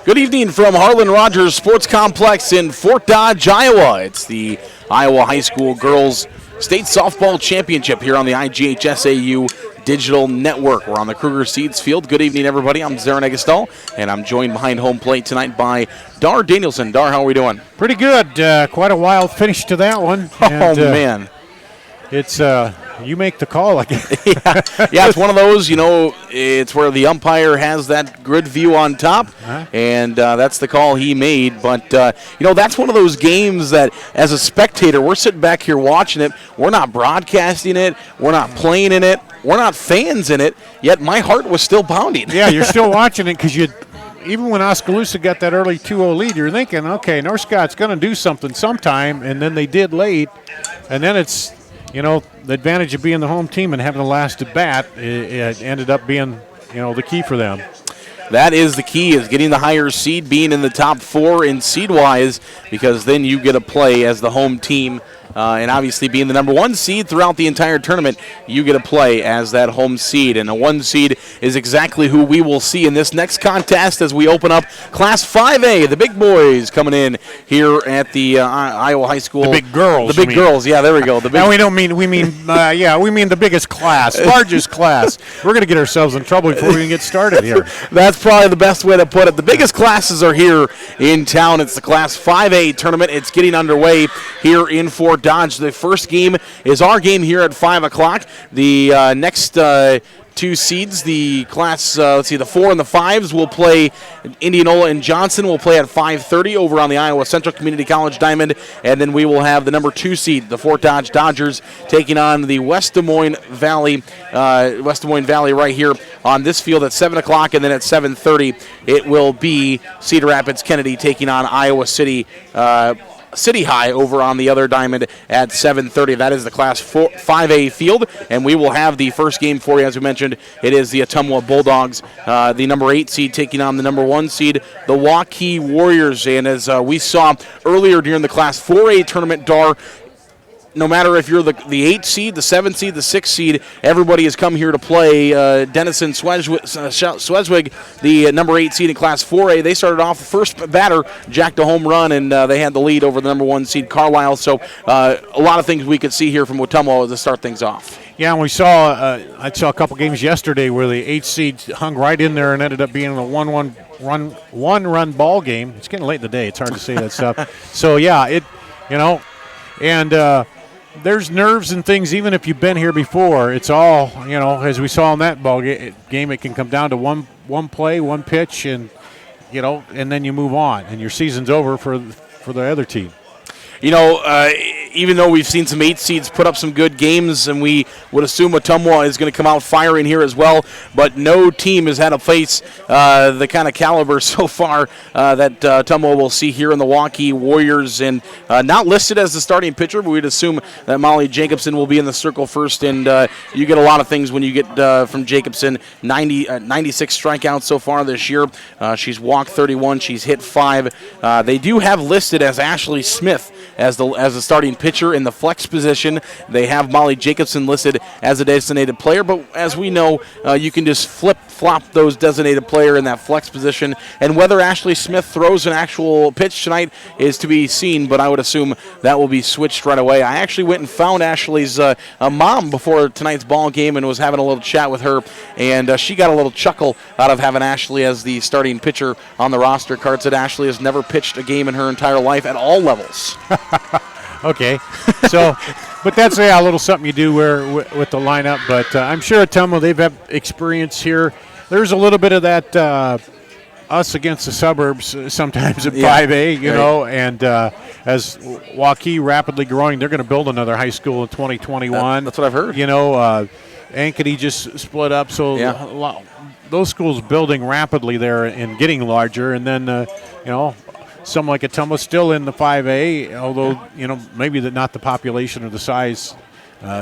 Good evening from Harlan Rogers Sports Complex in Fort Dodge, Iowa. It's the Iowa High School Girls State Softball Championship here on the IGHSAU Digital Network. We're on the Kruger Seeds Field. Good evening, everybody. I'm Zarin Eggestal, and I'm joined behind home plate tonight by Dar Danielson. Dar, how are we doing? Pretty good. Quite a wild finish to that one. And, man. It's you make the call, I guess. Yeah, it's one of those, it's where the umpire has that grid view on top, and that's the call he made. But, that's one of those games that, as a spectator, we're sitting back here watching it. We're not broadcasting it. We're not playing in it. We're not fans in it, yet my heart was still pounding. Yeah, you're still watching it because even when Oskaloosa got that early 2-0 lead, you're thinking, okay, North Scott's going to do something sometime, and then they did late, and then it's – the advantage of being the home team and having the last at bat, it ended up being, the key for them. That is the key, is getting the higher seed, being in the top four in seed-wise, because then you get a play as the home team. And obviously being the number one seed throughout the entire tournament, you get a play as that home seed. And a one seed is exactly who we will see in this next contest as we open up Class 5A. The big boys coming in here at the Iowa High School. The big girls. The big girls, yeah, there we go. No, we mean the biggest class, largest class. We're going to get ourselves in trouble before we even get started here. That's probably the best way to put it. The biggest classes are here in town. It's the Class 5A tournament. It's getting underway here in Fort Dodge. The first game is our game here at 5 o'clock. The next two seeds, the class, the 4 and the 5s will play. Indianola and Johnson will play at 5:30 over on the Iowa Central Community College Diamond. And then we will have the number 2 seed, the Fort Dodge Dodgers, taking on the West Des Moines Valley right here on this field at 7 o'clock. And then at 7:30, it will be Cedar Rapids Kennedy taking on Iowa City High over on the other diamond at 7:30. That is the Class 5A field, and we will have the first game for you. As we mentioned, it is the Ottumwa Bulldogs, the number 8 seed, taking on the number 1 seed, the Waukee Warriors. And as we saw earlier during the Class 4A tournament, Dar, no matter if you're the 8 seed, the 7 seed, the 6 seed, everybody has come here to play. Denison Sweswig, the number 8 seed in Class 4A, they started off the first batter, jacked a home run, and they had the lead over the number 1 seed, Carlisle. So a lot of things we could see here from Ottumwa to start things off. Yeah, and we saw I saw a couple games yesterday where the 8 seed hung right in there and ended up being a one-run ball game. It's getting late in the day. It's hard to say that stuff. So, yeah, there's nerves and things, even if you've been here before. It's all, as we saw in that ball game, it can come down to one play, one pitch, and, and then you move on, and your season's over for the other team. Even though we've seen some 8 seeds put up some good games, and we would assume Ottumwa is going to come out firing here as well, but no team has had to face the kind of caliber so far that Ottumwa will see here in the Waukee Warriors. And not listed as the starting pitcher, but we'd assume that Molly Jacobson will be in the circle first. And you get a lot of things when you get from Jacobson. 96 strikeouts so far this year. She's walked 31. She's hit 5. They do have listed as Ashley Smith as the starting pitcher in the flex position. They have Molly Jacobson listed as a designated player, but as we know, you can just flip-flop those designated player in that flex position, and whether Ashley Smith throws an actual pitch tonight is to be seen, but I would assume that will be switched right away. I actually went and found Ashley's mom before tonight's ball game and was having a little chat with her, and she got a little chuckle out of having Ashley as the starting pitcher on the roster card. Said Ashley has never pitched a game in her entire life at all levels. Okay, but that's a little something you do with the lineup. But I'm sure Ottumwa, they've had experience here. There's a little bit of that us against the suburbs sometimes at 5A, and as Waukee rapidly growing, they're going to build another high school in 2021. That's what I've heard. Ankeny just split up, so those schools building rapidly there and getting larger, and then some like Ottumwa still in the 5A, although, maybe not the population or the size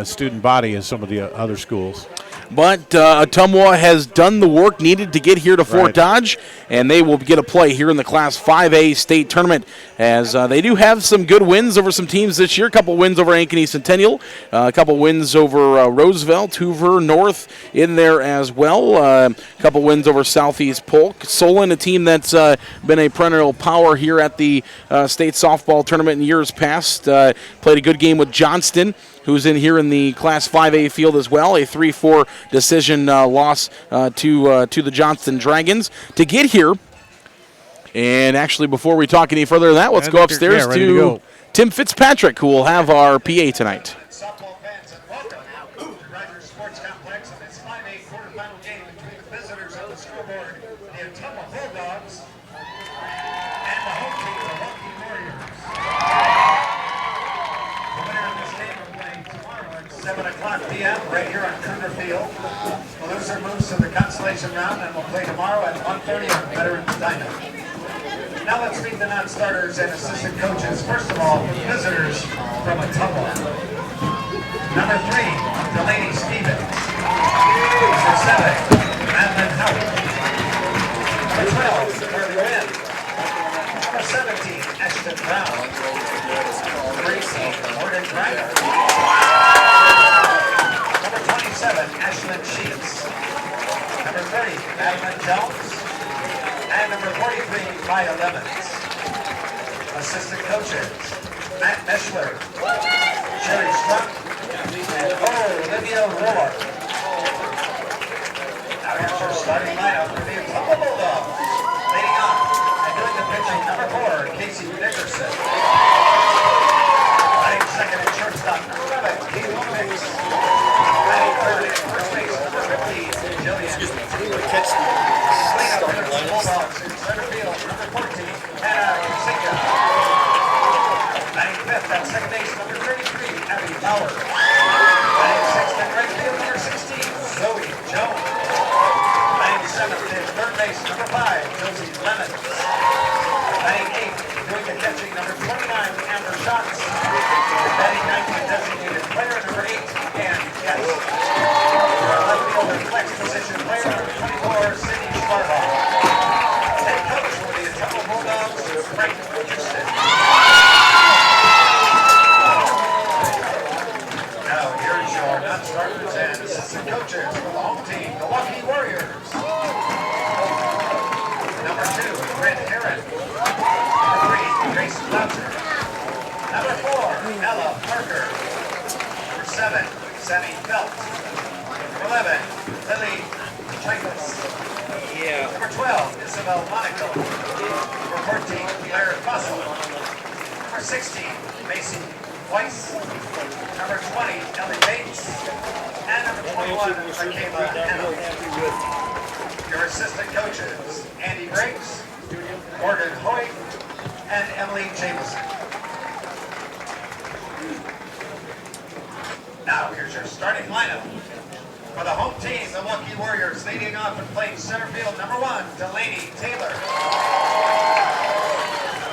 student body as some of the other schools. But Ottumwa has done the work needed to get here to Fort Dodge, and they will get a play here in the Class 5A state tournament, as they do have some good wins over some teams this year. A couple wins over Ankeny Centennial, a couple wins over Roosevelt, Hoover, North in there as well. A couple wins over Southeast Polk. Solon, a team that's been a perennial power here at the state softball tournament in years past. Played a good game with Johnston, who's in here in the Class 5A field as well. A 3-4 decision loss to the Johnston Dragons to get here. And actually, before we talk any further than that, let's go upstairs to Tim Fitzpatrick, who will have our PA tonight. Softball fans, and welcome to Rogers Sports Complex in this 5A quarterfinal game between the visitors of the scoreboard, the Ottumwa Bulldogs, and the home team, the Waukee Warriors. The winner of this game will play tomorrow at 7 o'clock p.m. right here on Cougar Field. The loser moves to the consolation round and will play tomorrow at 1:30 on Veterans Dynamo. Now let's meet the non-starters and assistant coaches. First of all, the visitors from Ottumwa. Number 3, Delaney Stevens. Number 7, Madeline Howard. Number 12, Carly Wynn. Number 17, Ashton Brown. Number 18, Morgan Greiner. Number 27, Ashlyn Sheets. Number 30, Madeline Jones. And number 43, Maya Lemons. Assistant coaches, Matt Meschler, Sherry Struck, and Olivia Rohr. Now here's your starting lineup for the Ottumwa Bulldogs. Leading off and doing the pitching, number 4, Casey Dickerson. Batting second at shortstop, number 11, Katie Mix. Batting third at first base, number 15, Jillian. Cleanup hitter for the Bulldogs in center field, number 14, Hannah Kusinga. Batting fifth at second base, number 33, Abby Bauer. Batting sixth at right field, number 16, Zoe Jones. Batting seventh at third base, number 5, Josie Lemons. Batting eighth, doing the catching, number 29, Amber Schatz. Batting ninth, the designated player, number 8, Ann Guest. Left fielder, flex position player, number 24, Sydney Schwarbaugh. Head coach for the Ottumwa Bulldogs, Frank Houston. Now here's your non-starters and assistant coaches for the home team, the Waukee Warriors. Number 2, Brent Heron. Number 3, Grace Cloucher. Number 4, Ella Parker. Number 7, Sammy Phelps. Number 11, Lily Chaitis. Number 12, Isabel Monaco. Number 14, Claire Fussell. Number 16, Macy Weiss. Number 20, Ellie Bates. And number 21, Michaela Hannah. Your assistant coaches, Andy Briggs, Morgan Hoyt, and Emily Jameson. Now here's your starting lineup. For the home team, the Waukee Warriors, leading off and playing center field, number 1, Delaney Taylor.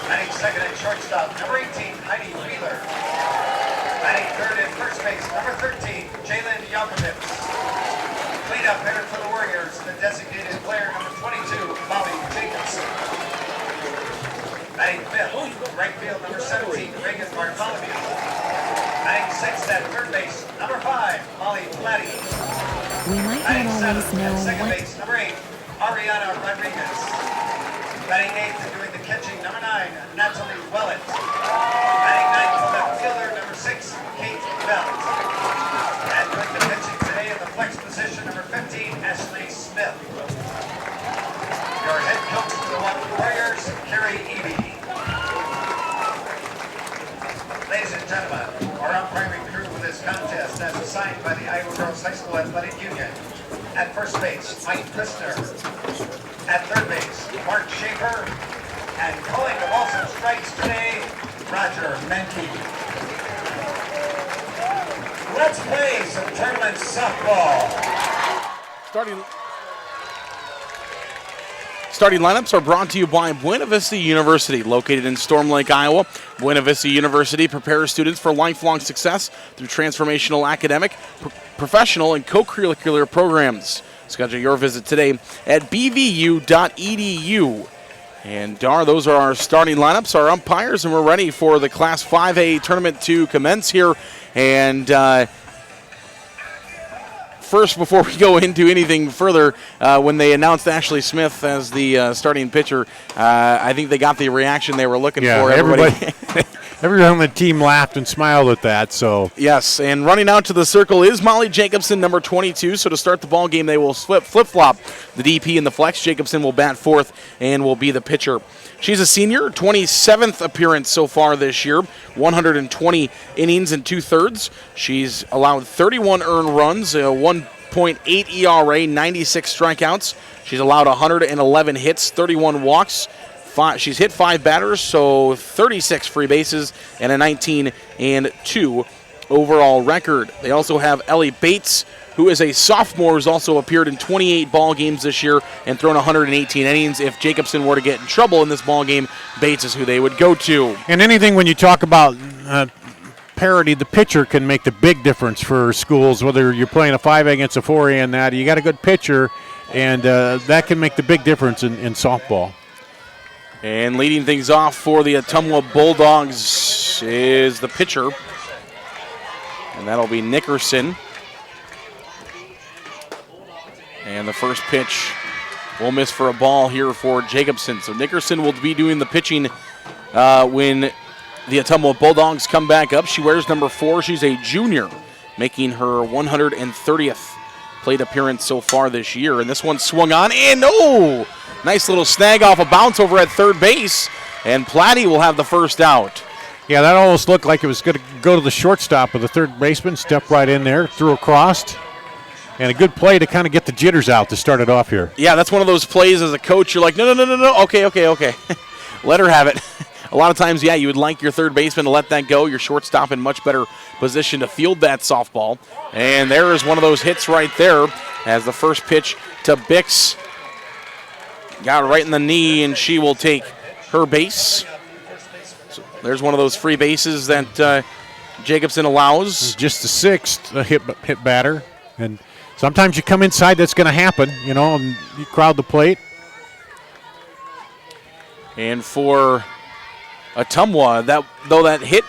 Batting second at shortstop, number 18, Heidi Wheeler. Batting third at first base, number 13, Jalen Yakovitz. Cleanup hitter for the Warriors, the designated player, number 22, Molly Jacobson. Batting fifth, right field, number 17, Reagan Bartholomew. Batting sixth at third base, number 5, Molly Platty. We might Batting not always seventh know at second what base, number 8, Ariana Rodriguez. Batting eighth and doing the catching, number 9, Natalie Willett. Batting ninth, the left fielder, number 6, Kate Belt. And doing the pitching today in the flex position, number 15, Ashley Smith. Your head coach for the Waukee Warriors, Carrie Eby. Ladies and gentlemen, our umpiring crew for this contest as assigned by the Iowa Girls High School Athletic Union. At first base, Mike Christner. At third base, Mark Schaefer. And calling the balls and strikes today, Roger Menke. Let's play some tournament Starting lineups are brought to you by Buena Vista University, located in Storm Lake, Iowa. Buena Vista University prepares students for lifelong success through transformational academic, professional, and co-curricular programs. Schedule your visit today at bvu.edu. And those are our starting lineups, our umpires, and we're ready for the Class 5A tournament to commence here. And first, before we go into anything further, when they announced Ashley Smith as the starting pitcher, I think they got the reaction they were looking for. Everyone on the team laughed and smiled at that. So yes, and running out to the circle is Molly Jacobson, number 22. So to start the ball game, they will flip-flop the DP and the flex. Jacobson will bat fourth and will be the pitcher. She's a senior, 27th appearance so far this year, 120 innings and 2/3. She's allowed 31 earned runs, 1.8 ERA, 96 strikeouts. She's allowed 111 hits, 31 walks. She's hit 5 batters, so 36 free bases and a 19-2 overall record. They also have Ellie Bates, who is a sophomore, who's also appeared in 28 ball games this year and thrown 118 innings. If Jacobson were to get in trouble in this ball game, Bates is who they would go to. And anything when you talk about parity, the pitcher can make the big difference for schools, whether you're playing a 5A against a 4A and that. You got a good pitcher, and that can make the big difference in softball. And leading things off for the Ottumwa Bulldogs is the pitcher, and that'll be Nickerson. And the first pitch will miss for a ball here for Jacobson. So Nickerson will be doing the pitching when the Ottumwa Bulldogs come back up. She wears number 4. She's a junior, making her 130th plate appearance so far this year. And this one swung on, and nice little snag off a bounce over at third base, and Platte will have the first out. Yeah, that almost looked like it was going to go to the shortstop, but the third baseman stepped right in there, threw across, and a good play to kind of get the jitters out to start it off here. Yeah, that's one of those plays as a coach, you're like, no, okay. Let her have it. A lot of times, you would like your third baseman to let that go. Your shortstop in much better position to field that softball. And there is one of those hits right there as the first pitch to Bix got right in the knee, and she will take her base. So there's one of those free bases that Jacobson allows. Just the 6th hit batter. And sometimes you come inside, that's going to happen, and you crowd the plate. And for Ottumwa, that hit,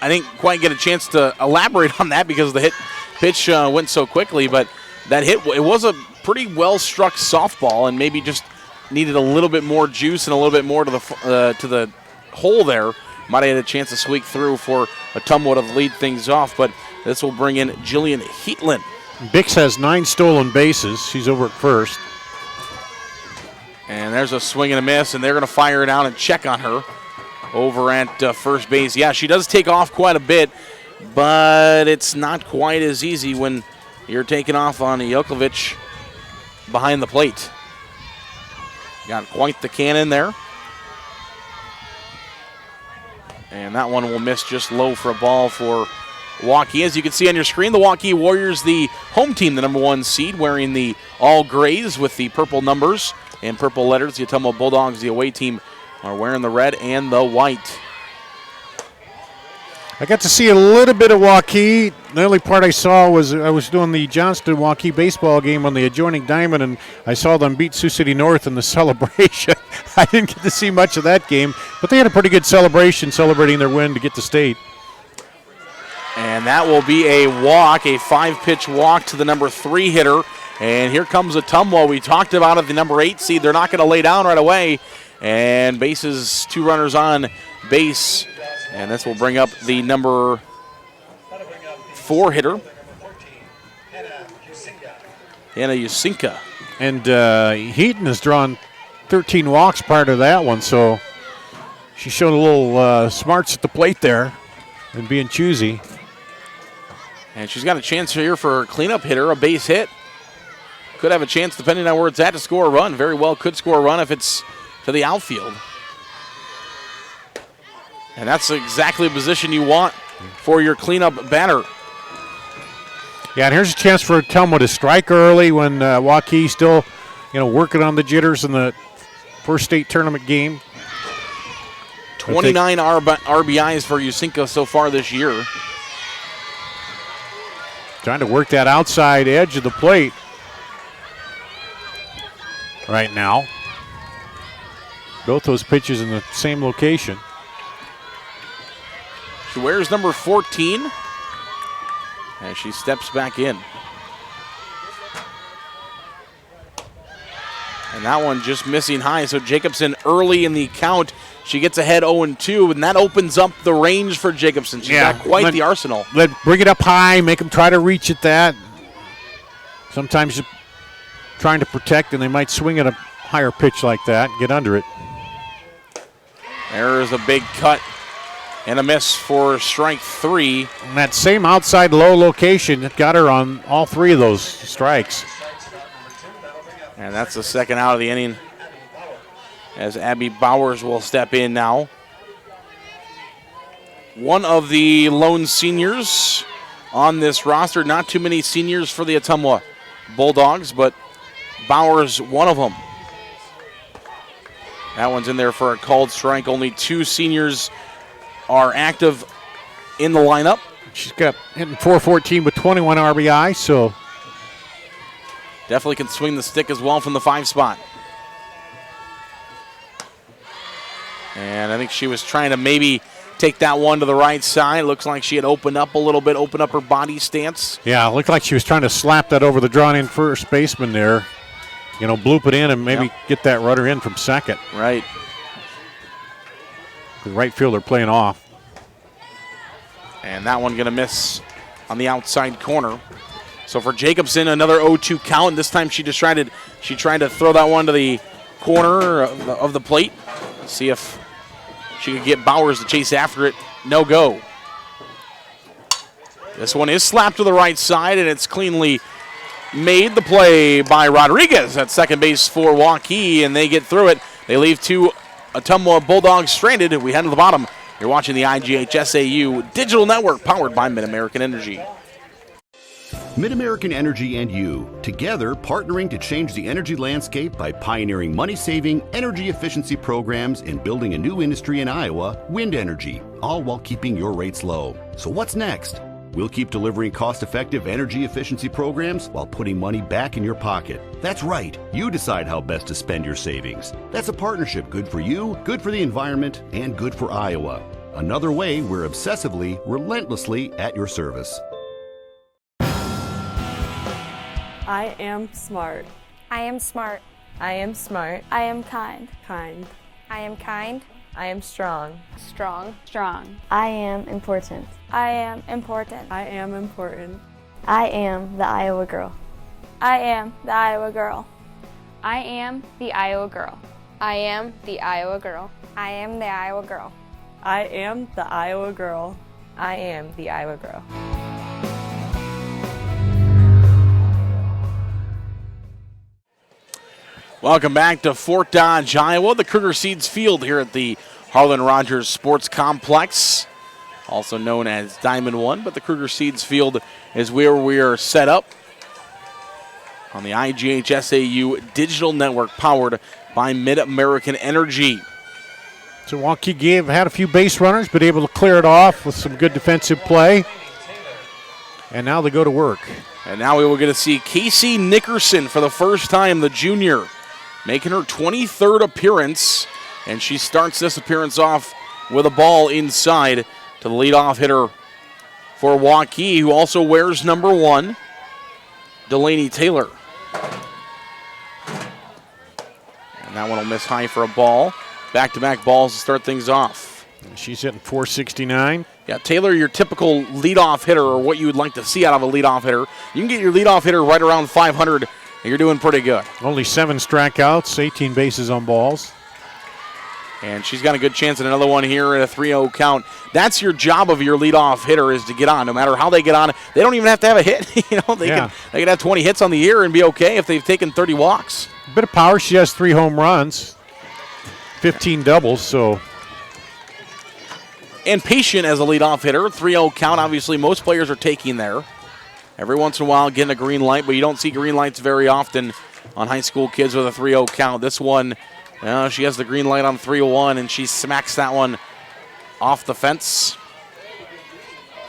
I didn't quite get a chance to elaborate on that because the pitch went so quickly, but that hit, it was a pretty well-struck softball and maybe just needed a little bit more juice and a little bit more to the hole there. Might have had a chance to squeak through for Ottumwa to lead things off, but this will bring in Jillian Heatlin. Bix has 9 stolen bases. She's over at first. And there's a swing and a miss, and they're going to fire it out and check on her over at first base. Yeah, she does take off quite a bit, but it's not quite as easy when you're taking off on Jokovic behind the plate. Got quite the cannon there. And that one will miss just low for a ball for Waukee. As you can see on your screen, the Waukee Warriors, the home team, the number 1 seed, wearing the all grays with the purple numbers and purple letters. The Ottumwa Bulldogs, the away team, are wearing the red and the white. I got to see a little bit of Waukee. The only part I saw was I was doing the Johnston-Waukee baseball game on the adjoining diamond, and I saw them beat Sioux City North in the celebration. I didn't get to see much of that game, but they had a pretty good celebration celebrating their win to get to state. And that will be a walk, a 5-pitch walk to the number 3 hitter. And here comes Ottumwa. We talked about it, the number 8 seed. They're not going to lay down right away. And bases, 2 runners on base. And this will bring up the number 4 hitter, Hannah Yusinka. And Heaton has drawn 13 walks prior to that one, so she showed a little smarts at the plate there and being choosy. And she's got a chance here for a cleanup hitter, a base hit. Could have a chance, depending on where it's at, to score a run. Very well could score a run if it's to the outfield. And that's exactly the position you want for your cleanup batter. Yeah, and here's a chance for Ottumwa to strike early when Waukee still, working on the jitters and the first state tournament game. 29 RBIs for Usinka so far this year. Trying to work that outside edge of the plate right now. Both those pitches in the same location. She wears number 14 as she steps back in. And that one just missing high, so Jacobson early in the count. She gets ahead 0-2, and that opens up the range for Jacobson. She's got quite the arsenal. Bring it up high, make them try to reach at that. Sometimes you're trying to protect, and they might swing at a higher pitch like that, get under it. There's a big cut and a miss for strike 3. And that same outside low location got her on all 3 of those strikes. And that's the second out of the inning as Abby Bowers will step in now. One of the lone seniors on this roster. Not too many seniors for the Ottumwa Bulldogs, but Bowers, one of them. That one's in there for a called strike. Only 2 seniors are active in the lineup. She's got hitting .414 with 21 RBI, so definitely can swing the stick as well from the 5 spot. And I think she was trying to maybe take that one to the right side. Looks like she had opened up a little bit, opened up her body stance. Yeah, it looked like she was trying to slap that over the drawn-in first baseman there. You know, bloop it in and maybe get that runner in from second. Right. The right fielder playing off. And that one going to miss on the outside corner. So for Jacobson, another 0-2 count. And this time she tried to throw that one to the corner of the plate. See if she could get Bowers to chase after it. No go. This one is slapped to the right side, and it's cleanly made. The play by Rodriguez at second base for Waukee, and they get through it. They leave 2 Ottumwa Bulldogs stranded. We head to the bottom. You're watching the IGHSAU Digital Network powered by Mid-American Energy. Mid-American Energy and you, together partnering to change the energy landscape by pioneering money-saving, energy efficiency programs and building a new industry in Iowa, wind energy, all while keeping your rates low. So what's next? We'll keep delivering cost-effective energy efficiency programs while putting money back in your pocket. That's right. You decide how best to spend your savings. That's a partnership good for you, good for the environment, and good for Iowa. Another way we're obsessively, relentlessly at your service. I am smart. I am smart. I am smart. I am kind. Kind. I am kind. I am strong. Strong. Strong. I am important. I am important. I am important. I am the Iowa girl. I am the Iowa girl. I am the Iowa girl. I am the Iowa girl. I am the Iowa girl. I am the Iowa girl. I am the Iowa girl. Welcome back to Fort Dodge, Iowa. The Kruger Seeds Field here at the Harlan Rogers Sports Complex, also known as Diamond One, but the Kruger Seeds Field is where we are set up on the IGHSAU Digital Network powered by Mid-American Energy. So Waukee had a few base runners, but able to clear it off with some good defensive play. And now they go to work. And now we will get to see Casey Nickerson for the first time, the junior, making her 23rd appearance. And she starts this appearance off with a ball inside to the leadoff hitter for Waukee, who also wears number 1, Delaney Taylor. And that one will miss high for a ball. Back-to-back balls to start things off. She's hitting .469. Yeah, Taylor, your typical leadoff hitter, or what you would like to see out of a leadoff hitter. You can get your leadoff hitter right around 500, and you're doing pretty good. Only 7 strikeouts, 18 bases on balls. And she's got a good chance at another one here at a 3-0 count. That's your job of your leadoff hitter, is to get on. No matter how they get on, they don't even have to have a hit. They can have 20 hits on the year and be okay if they've taken 30 walks. A bit of power. She has 3 home runs, 15 doubles, so. And patient as a leadoff hitter. 3-0 count, obviously most players are taking there. Every once in a while getting a green light, but you don't see green lights very often on high school kids with a 3-0 count. This one Now she has the green light on 3-1, and she smacks that one off the fence.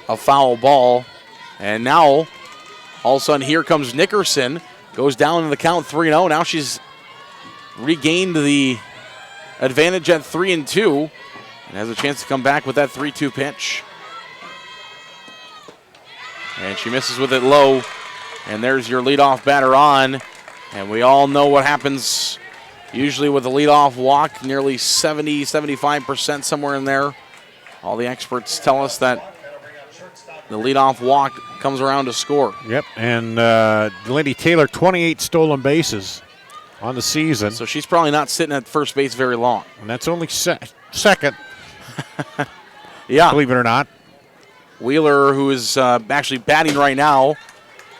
A foul ball. And now, all of a sudden, here comes Nickerson. Goes down in the count 3-0. Now she's regained the advantage at 3-2 and has a chance to come back with that 3-2 pitch. And she misses with it low. And there's your leadoff batter on. And we all know what happens usually with a leadoff walk, nearly 70, 75%, somewhere in there. All the experts tell us that the leadoff walk comes around to score. Yep, and Delaney Taylor, 28 stolen bases on the season. So she's probably not sitting at first base very long. And that's only second. Yeah. Believe it or not. Wheeler, who is actually batting right now,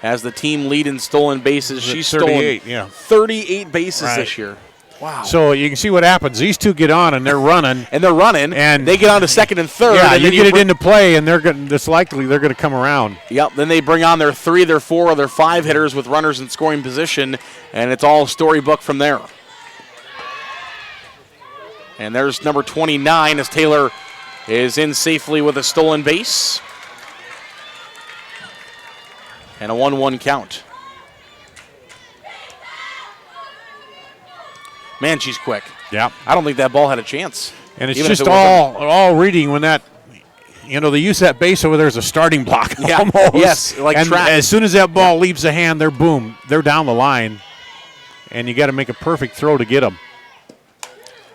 has the team lead in stolen bases. She's 38, stolen 38 bases right. this year. Wow. So you can see what happens. These two get on, and they're running. And they get on to second and third. Yeah, and you get it into play, and it's likely they're going to come around. Yep, then they bring on their 3, their 4, or their 5 hitters with runners in scoring position, and it's all storybook from there. And there's number 29 as Taylor is in safely with a stolen base. And a 1-1 count. Man, she's quick. Yeah. I don't think that ball had a chance. And it's just all reading when that, they use that base over there as a starting block almost. Yes, like and track. As soon as that ball leaves the hand, they're down the line. And you got to make a perfect throw to get them.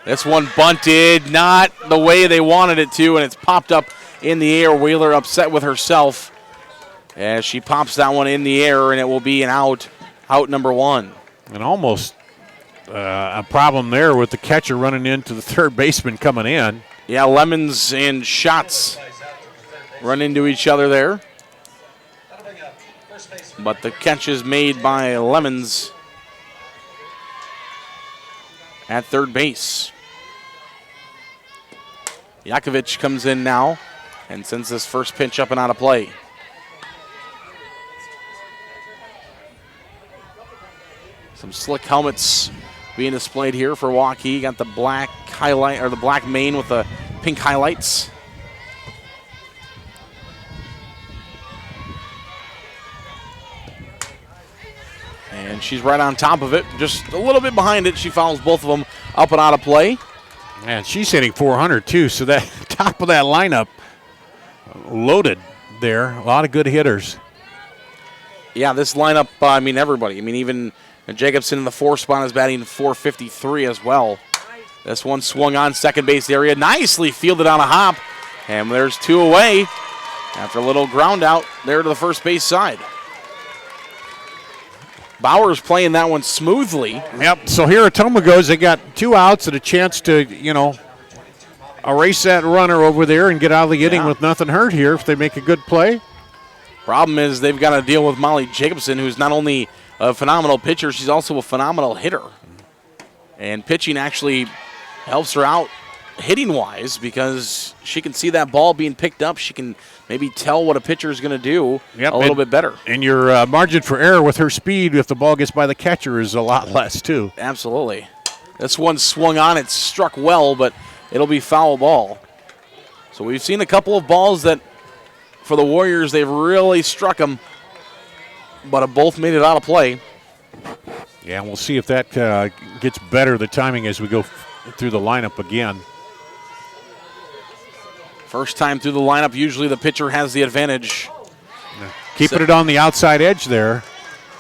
This one bunted, not the way they wanted it to, and it's popped up in the air. Wheeler upset with herself as she pops that one in the air, and it will be an out number 1. And almost a problem there with the catcher running into the third baseman coming in. Yeah, Lemons and Shots run into each other there. But the catch is made by Lemons at third base. Yakovich comes in now and sends this first pitch up and out of play. Some slick helmets being displayed here for Waukee. Got the black highlight, or the black mane with the pink highlights. And she's right on top of it, just a little bit behind it. She fouls both of them up and out of play. And she's hitting 400 too, so that top of that lineup loaded there. A lot of good hitters. Yeah, this lineup, everybody. Even Jacobson in the 4 spot is batting 453 as well. This one swung on second base area, nicely fielded on a hop, and there's 2 away after a little ground out there to the first base side. Bauer's playing that one smoothly. Yep, so here Ottumwa goes. They got 2 outs and a chance to, erase that runner over there and get out of the inning with nothing hurt here if they make a good play. Problem is they've got to deal with Molly Jacobson, who's not only a phenomenal pitcher, she's also a phenomenal hitter. And pitching actually helps her out hitting-wise because she can see that ball being picked up. She can maybe tell what a pitcher is going to do a little bit better. And your margin for error with her speed, if the ball gets by the catcher, is a lot less, too. Absolutely. This one swung on. It struck well, but it'll be foul ball. So we've seen a couple of balls that, for the Warriors, they've really struck them, but have both made it out of play. Yeah, and we'll see if that gets better, the timing, as we go through the lineup again. First time through the lineup, usually the pitcher has the advantage. Keeping it on the outside edge there.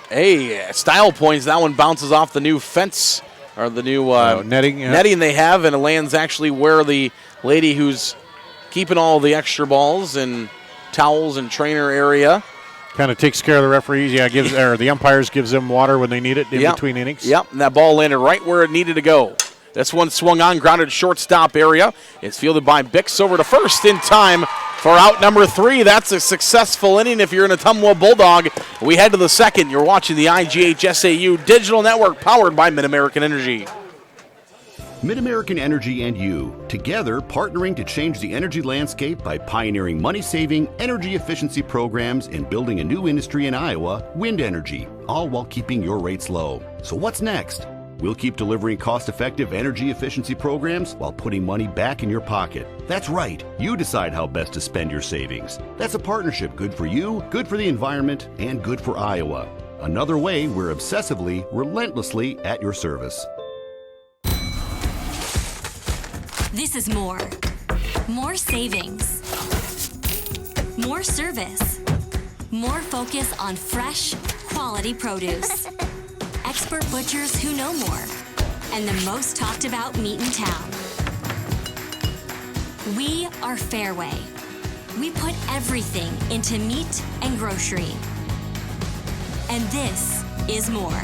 Hey, style points. That one bounces off the new fence, or the new netting they have, and it lands actually where the lady who's keeping all the extra balls and towels and trainer area. Kind of takes care of the referees. Yeah, the umpires gives them water when they need it in between innings. Yep, and that ball landed right where it needed to go. This one swung on, grounded shortstop area. It's fielded by Bix over to first in time for out number 3. That's a successful inning if you're an Ottumwa Bulldog. We head to the second. You're watching the IGHSAU Digital Network powered by Mid-American Energy. Mid-American Energy and you, together partnering to change the energy landscape by pioneering money-saving, energy efficiency programs and building a new industry in Iowa, wind energy, all while keeping your rates low. So what's next? We'll keep delivering cost-effective energy efficiency programs while putting money back in your pocket. That's right. You decide how best to spend your savings. That's a partnership good for you, good for the environment, and good for Iowa. Another way we're obsessively, relentlessly at your service. This is more. More savings. More service. More focus on fresh, quality produce. Expert butchers who know more. And the most talked about meat in town. We are Fairway. We put everything into meat and grocery. And this is more.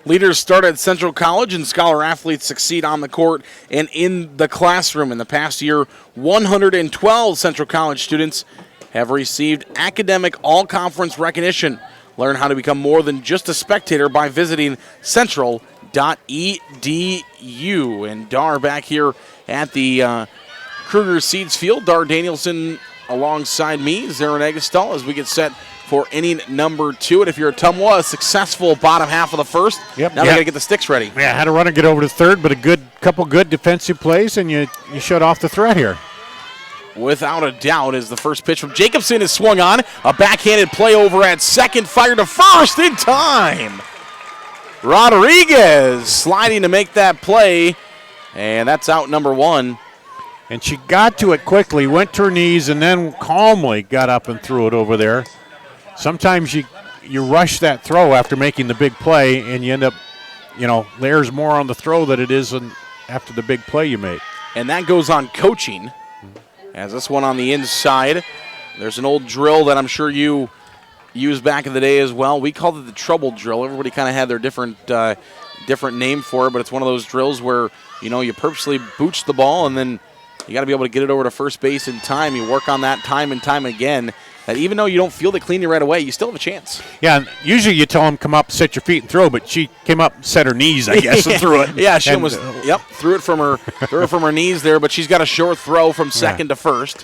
Leaders start at Central College, and scholar athletes succeed on the court and in the classroom. In the past year, 112 Central College students have received academic all-conference recognition. Learn how to become more than just a spectator by visiting central.edu. And Dar back here at the Kruger Seeds Field. Dar Danielson alongside me, Zarin Egestal, as we get set for inning number 2. And if you're Ottumwa, a successful bottom half of the first. Yep. Now they got to get the sticks ready. Yeah, had a runner get over to third, but a couple good defensive plays, and you shut off the threat here. Without a doubt, is the first pitch from Jacobson is swung on. A backhanded play over at second, fired to first in time. Rodriguez sliding to make that play, and that's out number 1. And she got to it quickly, went to her knees, and then calmly got up and threw it over there. Sometimes you rush that throw after making the big play, and you end up, there's more on the throw than it is after the big play you make. And that goes on coaching. As this one on the inside, there's an old drill that I'm sure you used back in the day as well. We called it the trouble drill. Everybody kind of had their different name for it, but it's one of those drills where, you purposely booch the ball, and then you got to be able to get it over to first base in time. You work on that time and time again. That even though you don't feel it cleanly right away, you still have a chance. Yeah, and usually you tell them come up, set your feet, and throw, but she came up, set her knees, I guess, and threw it. Yeah, she almost threw it from her knees there, but she's got a short throw from second to first,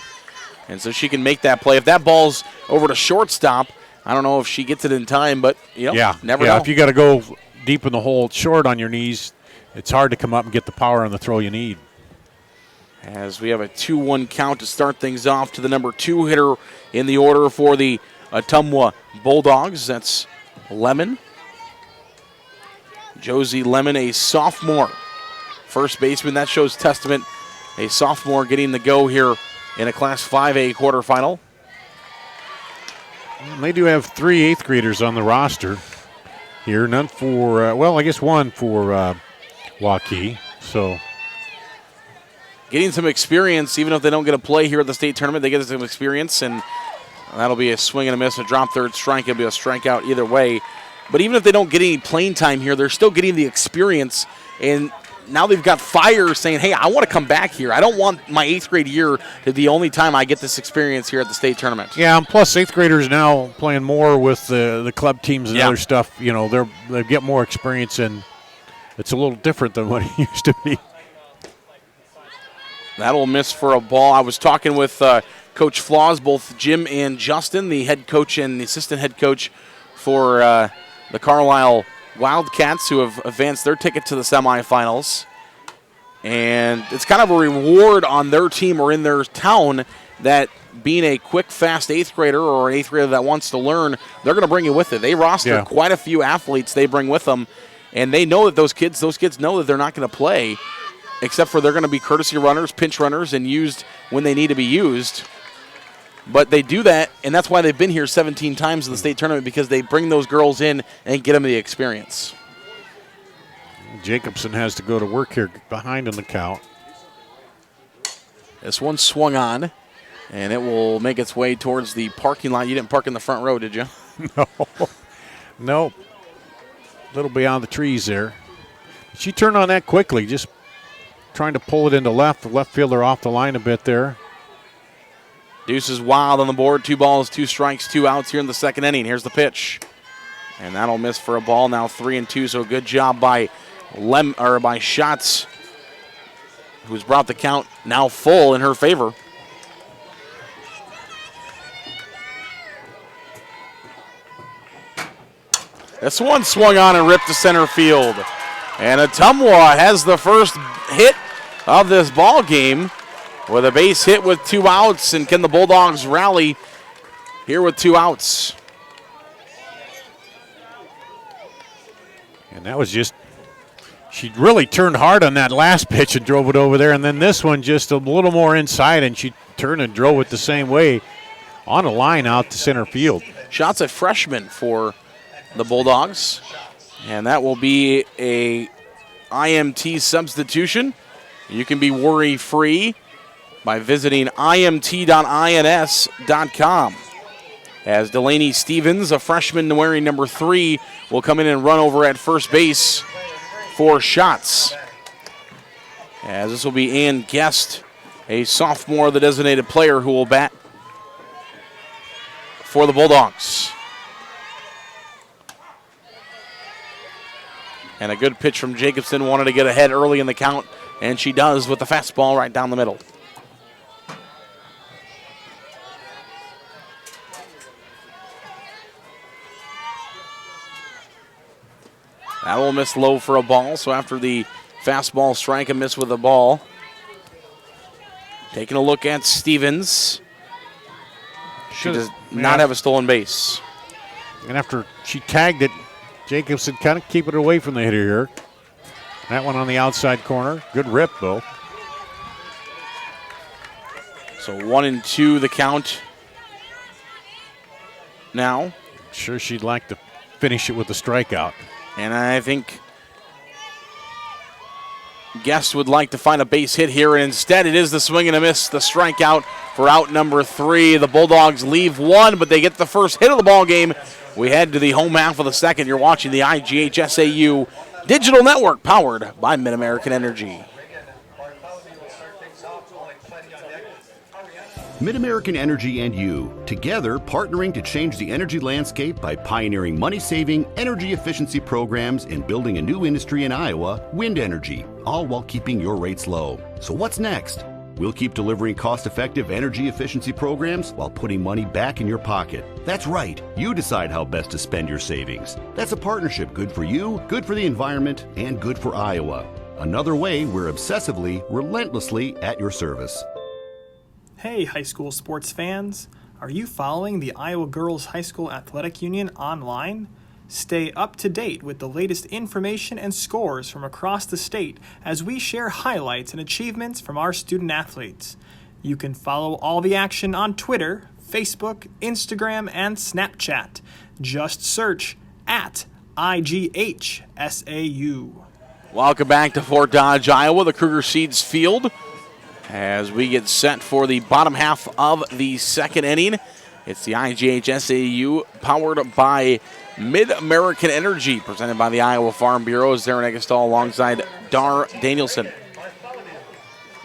and so she can make that play. If that ball's over to shortstop, I don't know if she gets it in time, but never know. If you got to go deep in the hole short on your knees, it's hard to come up and get the power on the throw you need. As we have a 2-1 count to start things off to the number 2 hitter in the order for the Ottumwa Bulldogs. That's Lemon. Josie Lemon, a sophomore first baseman. That shows testament. A sophomore getting the go here in a Class 5A quarterfinal. They do have 3 8th graders on the roster here. None for, I guess one for Waukee. So getting some experience, even if they don't get a play here at the state tournament, they get some experience, and that'll be a swing and a miss, a drop third strike. It'll be a strikeout either way. But even if they don't get any playing time here, they're still getting the experience, and now they've got fire saying, hey, I want to come back here. I don't want my 8th grade year to be the only time I get this experience here at the state tournament. Yeah, and plus 8th graders now playing more with the club teams and other stuff. They get more experience, and it's a little different than what it used to be. That'll miss for a ball. I was talking with Coach Flaws, both Jim and Justin, the head coach and the assistant head coach for the Carlisle Wildcats, who have advanced their ticket to the semifinals. And it's kind of a reward on their team or in their town that being a quick, fast 8th grader or an 8th grader that wants to learn, they're going to bring you with it. They roster quite a few athletes they bring with them, and they know that those kids know that they're not going to play, except for they're going to be courtesy runners, pinch runners, and used when they need to be used. But they do that, and that's why they've been here 17 times in the state tournament, because they bring those girls in and get them the experience. Jacobson has to go to work here behind in the count. This one swung on, and it will make its way towards the parking lot. You didn't park in the front row, did you? No. A little beyond the trees there. She turned on that quickly, just trying to pull it into left. The left fielder off the line a bit there. Deuce is wild on the board. 2 balls, 2 strikes, 2 outs here in the second inning. Here's the pitch. And that'll miss for a ball. Now 3-2, so good job by Schatz, who's brought the count now full in her favor. This one swung on and ripped to center field. And Ottumwa has the first hit of this ball game with a base hit with 2 outs. And can the Bulldogs rally here with 2 outs? And that was just, she really turned hard on that last pitch and drove it over there. And then this one just a little more inside, and she turned and drove it the same way on a line out to center field. Shots at freshman for the Bulldogs. And that will be a IMT substitution. You can be worry-free by visiting imt.ins.com. As Delaney Stevens, a freshman wearing number 3, will come in and run over at first base for shots. As this will be Ann Guest, a sophomore, the designated player, who will bat for the Bulldogs. And a good pitch from Jacobson. Wanted to get ahead early in the count, and she does with the fastball right down the middle. That will miss low for a ball. So after the fastball strike, a miss with a ball. Taking a look at Stevens. She does not have a stolen base. And after she tagged it, Jacobson kind of keep it away from the hitter here. That one on the outside corner. Good rip, though. So 1-2 the count now. Sure she'd like to finish it with a strikeout. And I think Guest would like to find a base hit here, and instead it is the swing and a miss, the strikeout for out number 3. The Bulldogs leave 1, but they get the first hit of the ball game. We head to the home half of the second. You're watching the IGHSAU Digital Network, powered by Mid-American Energy. Mid-American Energy and you, together partnering to change the energy landscape by pioneering money-saving, energy efficiency programs and building a new industry in Iowa, wind energy, all while keeping your rates low. So what's next? We'll keep delivering cost-effective energy efficiency programs while putting money back in your pocket. That's right, you decide how best to spend your savings. That's a partnership good for you, good for the environment, and good for Iowa. Another way we're obsessively, relentlessly at your service. Hey, high school sports fans. Are you following the Iowa Girls High School Athletic Union online? Stay up to date with the latest information and scores from across the state as we share highlights and achievements from our student athletes. You can follow all the action on Twitter, Facebook, Instagram, and Snapchat. Just search at IGHSAU. Welcome back to Fort Dodge, Iowa, the Kruger Seeds Field, as we get set for the bottom half of the second inning. It's the IGHSAU powered by Mid-American Energy, presented by the Iowa Farm Bureau. Darren Eggestal alongside Dar Danielson.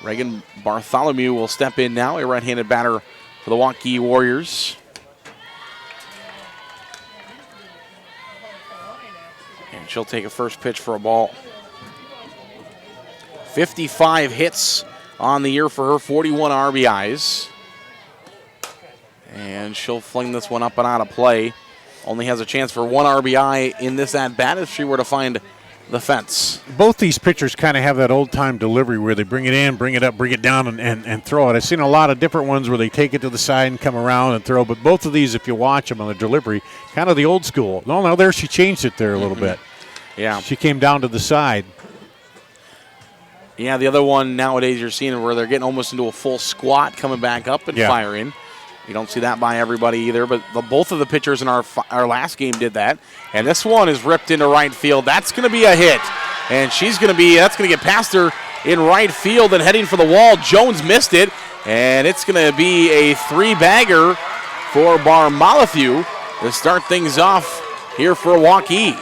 Reagan Bartholomew will step in now, a right-handed batter for the Waukee Warriors. And she'll take a first pitch for a ball. 55 hits on the year for her, 41 RBIs. And she'll fling this one up and out of play. Only has a chance for 1 RBI in this at-bat if she were to find the fence. Both these pitchers kind of have that old-time delivery where they bring it in, bring it up, bring it down, and throw it. I've seen a lot of different ones where they take it to the side and come around and throw, but both of these, if you watch them on the delivery, kind of the old school. No, there she changed it there a little bit. Yeah. She came down to the side. Yeah, the other one nowadays you're seeing where they're getting almost into a full squat, coming back up and firing. You don't see that by everybody either, but both of the pitchers in our last game did that. And this one is ripped into right field. That's going to be a hit. And that's going to get past her in right field and heading for the wall. Jones missed it, and it's going to be a 3-bagger for Bartholomew to start things off here for Waukee.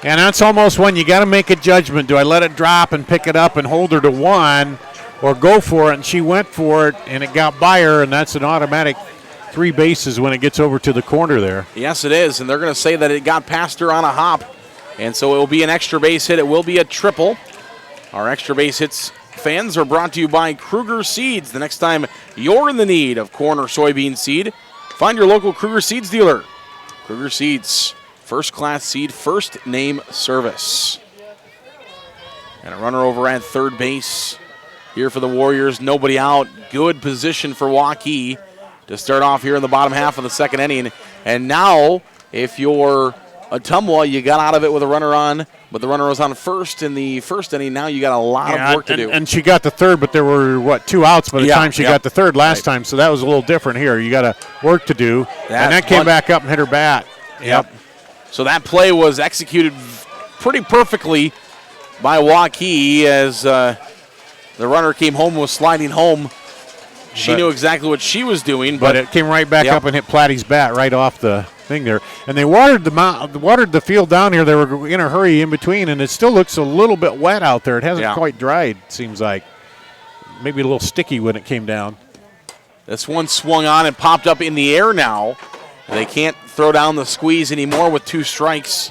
And that's almost when you got to make a judgment. Do I let it drop and pick it up and hold her to 1, or go for it? And she went for it, and it got by her, and that's an automatic 3 bases when it gets over to the corner there. Yes, it is, and they're going to say that it got past her on a hop, and so it will be an extra base hit. It will be a triple. Our extra base hits fans are brought to you by Kruger Seeds. The next time you're in the need of corn or soybean seed, find your local Kruger Seeds dealer. Kruger Seeds, First-class seed, first name service. And a runner over at third base here for the Warriors. Nobody out. Good position for Waukee to start off here in the bottom half of the second inning. And now, if you're Ottumwa, you got out of it with a runner on, but the runner was on first in the first inning. Now you got a lot of work to do. And she got the third, but there were, 2 outs by the time she got the third last time, so that was a little different here. You got work to do. And that came back up and hit her bat. Yep. So that play was executed pretty perfectly by Waukee as the runner came home, was sliding home. She knew exactly what she was doing. But it came right back up and hit Platty's bat right off the thing there. And they watered the field down here. They were in a hurry in between, and it still looks a little bit wet out there. It hasn't quite dried, seems like. Maybe a little sticky when it came down. This one swung on and popped up in the air now. They can't throw down the squeeze anymore with 2 strikes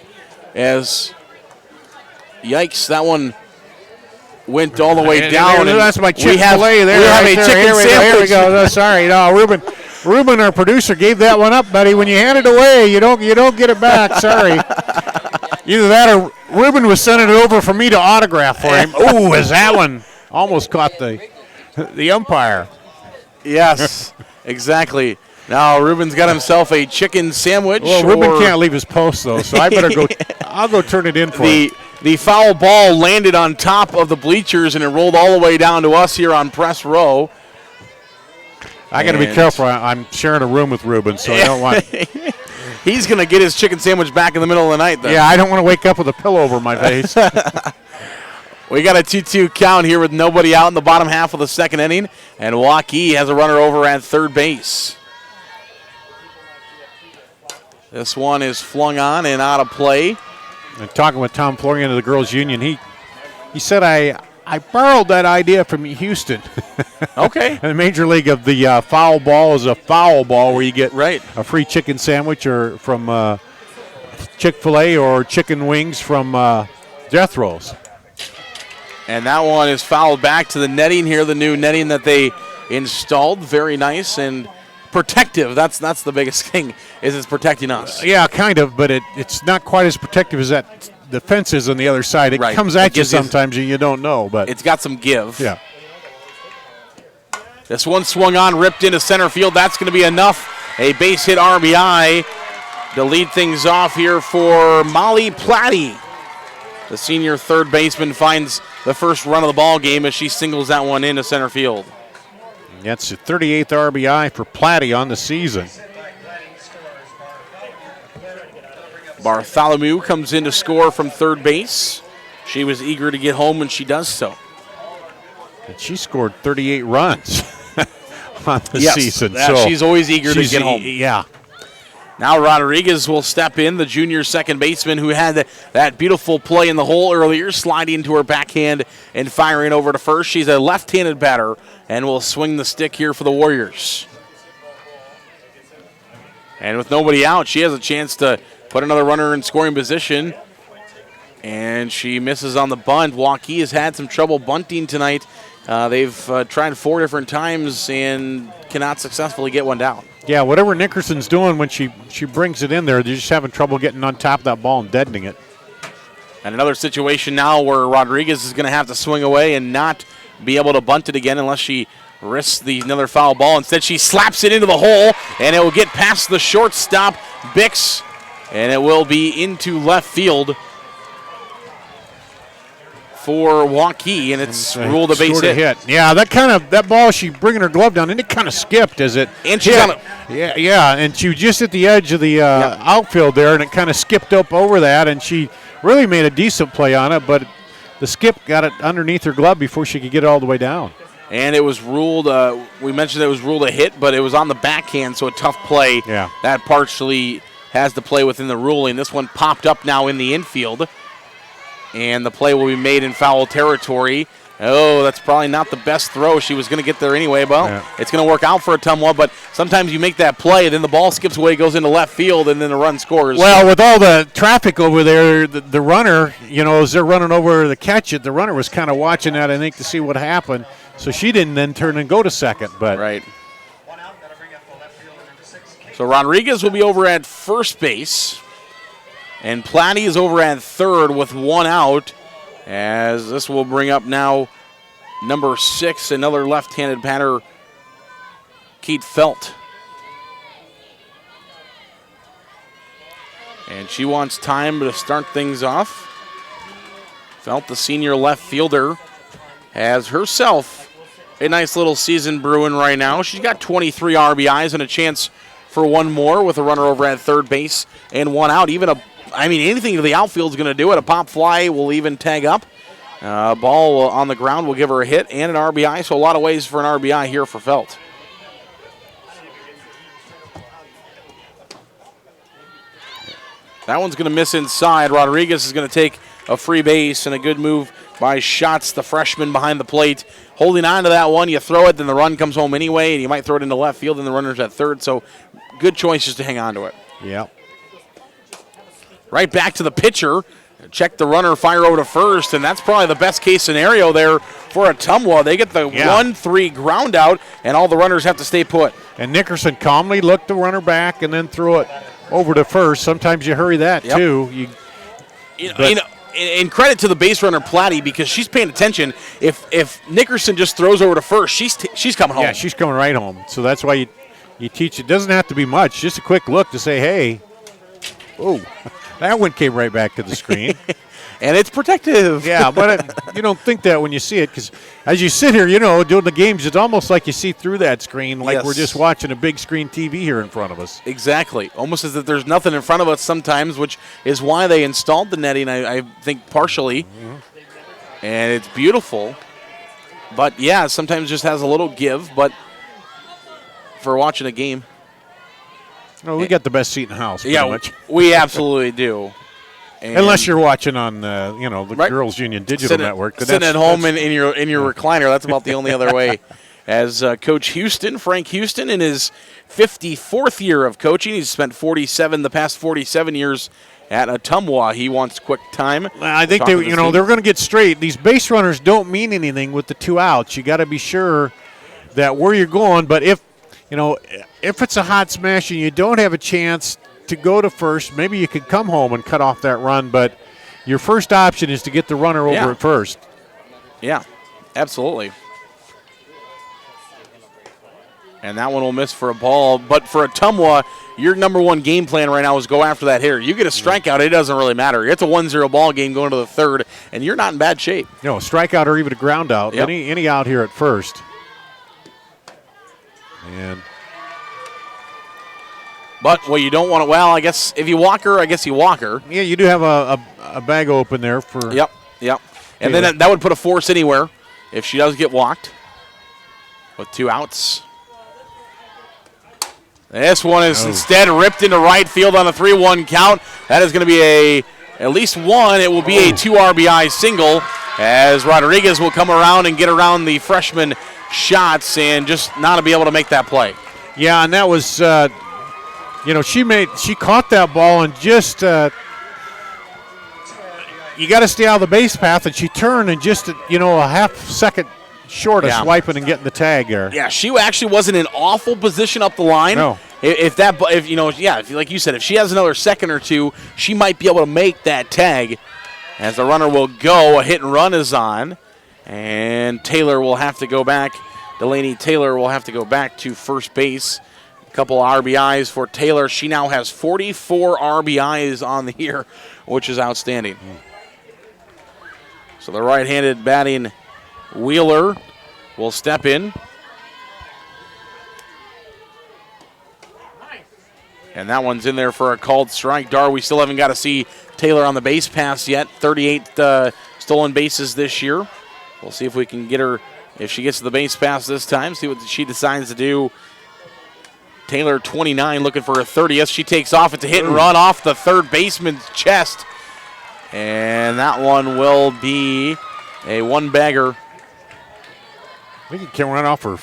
as, yikes, that one went all the way down. That's my Chick-fil-A there. We have a chicken sandwich. Here we go. No, sorry. No, Ruben, our producer, gave that one up, buddy. When you hand it away, you don't get it back. Sorry. Either that or Ruben was sending it over for me to autograph for him. Ooh, is that one almost caught the umpire. Yes, exactly. Now Ruben's got himself a chicken sandwich. Well, Ruben can't leave his post, though, so I better go. I'll go turn it in for him. The foul ball landed on top of the bleachers, and it rolled all the way down to us here on press row. I got to be careful. I'm sharing a room with Ruben, so I don't want. He's going to get his chicken sandwich back in the middle of the night, though. Yeah, I don't want to wake up with a pillow over my face. We got a 2-2 count here with nobody out in the bottom half of the second inning, and Waukee has a runner over at third base. This one is flung on and out of play. And talking with Tom Florian of the Girls Union, he said, I borrowed that idea from Houston. Okay. In the Major League of the foul ball is a foul ball where you get a free chicken sandwich or from Chick-fil-A or chicken wings from Death Rolls. And that one is fouled back to the netting here, the new netting that they installed. Very nice and protective. That's the biggest thing, is it's protecting us. Yeah, kind of, but it's not quite as protective as the fence is on the other side. It comes at you sometimes and you don't know, but it's got some give. Yeah. This one swung on, ripped into center field. That's going to be enough. A base hit RBI to lead things off here for Molly Platty. The senior third baseman finds the first run of the ball game as she singles that one into center field. That's the 38th RBI for Platty on the season. Bartholomew comes in to score from third base. She was eager to get home, and she does so. And she scored 38 runs on the season. So she's always eager to get home. Yeah. Now Rodriguez will step in, the junior second baseman who had that beautiful play in the hole earlier, sliding to her backhand and firing over to first. She's a left-handed batter and will swing the stick here for the Warriors. And with nobody out, she has a chance to put another runner in scoring position. And she misses on the bunt. Waukee has had some trouble bunting tonight. They've tried 4 different times and cannot successfully get one down. Yeah, whatever Nickerson's doing when she brings it in there, they're just having trouble getting on top of that ball and deadening it. And another situation now where Rodriguez is going to have to swing away and not be able to bunt it again unless she risks another foul ball. Instead, she slaps it into the hole, and it will get past the shortstop, Bix, and it will be into left field for Waukee, and it's ruled a base hit. Yeah, that ball, she bringing her glove down, and it kind of skipped as it and she's on and she was just at the edge of the outfield there, and it kind of skipped up over that, and she really made a decent play on it, but the skip got it underneath her glove before she could get it all the way down. And it was ruled, we mentioned it was ruled a hit, but it was on the backhand, so a tough play. Yeah. That partially has the play within the ruling. This one popped up now in the infield. And the play will be made in foul territory. Oh, that's probably not the best throw. She was going to get there anyway. Well, It's going to work out for Ottumwa, but sometimes you make that play, then the ball skips away, goes into left field, and then the run scores. Well, with all the traffic over there, the runner, as they're running over to catch it, the runner was kind of watching that, I think, to see what happened. So she didn't then turn and go to second. But right. So Rodriguez will be over at first base. And Platty is over at third with 1 out, as this will bring up now number 6, another left-handed batter, Keith Felt. And she wants time to start things off. Felt, the senior left fielder, has herself a nice little season brewing right now. She's got 23 RBIs and a chance for one more with a runner over at third base and 1 out. Anything to the outfield is going to do it. A pop fly will even tag up. Ball on the ground will give her a hit and an RBI, so a lot of ways for an RBI here for Felt. That one's going to miss inside. Rodriguez is going to take a free base, and a good move by Schatz, the freshman behind the plate. Holding on to that one, you throw it, then the run comes home anyway, and you might throw it into left field, and the runner's at third, so good choice just to hang on to it. Yeah. Right back to the pitcher. Check the runner, fire over to first, and that's probably the best case scenario there for Ottumwa. They get the 1-3 ground out, and all the runners have to stay put. And Nickerson calmly looked the runner back and then threw it over to first. Sometimes you hurry that too. And credit to the base runner Platty, because she's paying attention. If Nickerson just throws over to first, she's coming home. Yeah, she's coming right home. So that's why you teach. It doesn't have to be much. Just a quick look to say, hey, oh, that one came right back to the screen. And it's protective. Yeah, but you don't think that when you see it, because as you sit here, doing the games, it's almost like you see through that screen, like we're just watching a big screen TV here in front of us. Exactly. Almost as if there's nothing in front of us sometimes, which is why they installed the netting, I think, partially. Mm-hmm. And it's beautiful. But, yeah, sometimes just has a little give, but for watching a game. No, we got the best seat in the house, pretty much. We absolutely do. And unless you're watching on, the Girls Union Digital Network. Sitting at home in your recliner, that's about the only other way. As Coach Frank Houston, in his 54th year of coaching, he's spent the past 47 years at Ottumwa. He wants quick time. I think they're going to get straight. These base runners don't mean anything with the 2 outs. You got to be sure that where you're going. But if it's a hot smash and you don't have a chance to go to first, maybe you could come home and cut off that run, but your first option is to get the runner over at first. Yeah, absolutely. And that one will miss for a ball, but for Ottumwa, your number one game plan right now is go after that hitter. You get a strikeout, it doesn't really matter. It's a 1-0 ball game going to the third, and you're not in bad shape. No, strikeout or even a ground out. Yep. Any out here at first. But you don't want to. Well, I guess if you walk her, you walk her. Yeah, you do have a bag open there for. Yep. And then that would put a force anywhere if she does get walked with 2 outs. This one is instead ripped into right field on a 3-1 count. That is going to be at least one. It will be a 2 RBI single, as Rodriguez will come around and get around the freshman Schatz and just not be able to make that play. Yeah, and that was. She caught that ball and just you got to stay out of the base path, and she turned and just a half second short of swiping and getting the tag there. Yeah, she actually wasn't in awful position up the line. No. If like you said, if she has another second or two, she might be able to make that tag. As the runner will go, a hit and run is on, and Taylor will have to go back. Delaney Taylor will have to go back to first base. Couple RBIs for Taylor. She now has 44 RBIs on the year, which is outstanding. So the right-handed batting Wheeler will step in. And that one's in there for a called strike. We still haven't got to see Taylor on the base pass yet. 38 stolen bases this year. We'll see if we can get her, if she gets to the base pass this time, see what she decides to do. Taylor, 29, looking for her 30th. She takes off. It's a hit and run off the third baseman's chest. And that one will be a one-bagger. I think it came right off her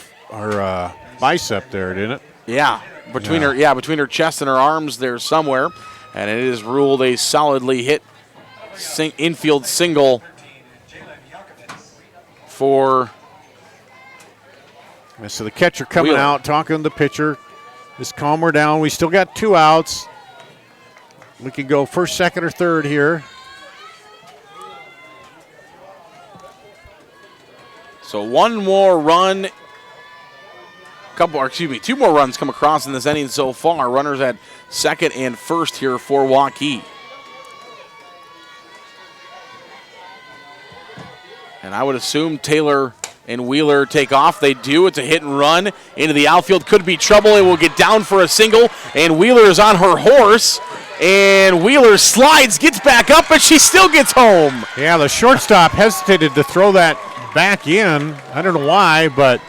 bicep there, didn't it? Yeah, between her chest and her arms there somewhere. And it is ruled a solidly hit infield single for. So the catcher coming out, talking to the pitcher. Just calm her down. We still got 2 outs. We could go first, second, or third here. So one more run, two more runs come across in this inning so far. Runners at second and first here for Waukee. And I would assume Taylor and Wheeler take off. They do. It's a hit and run into the outfield. Could be trouble. It will get down for a single. And Wheeler is on her horse. And Wheeler slides, gets back up, but she still gets home. Yeah, the shortstop hesitated to throw that back in. I don't know why, but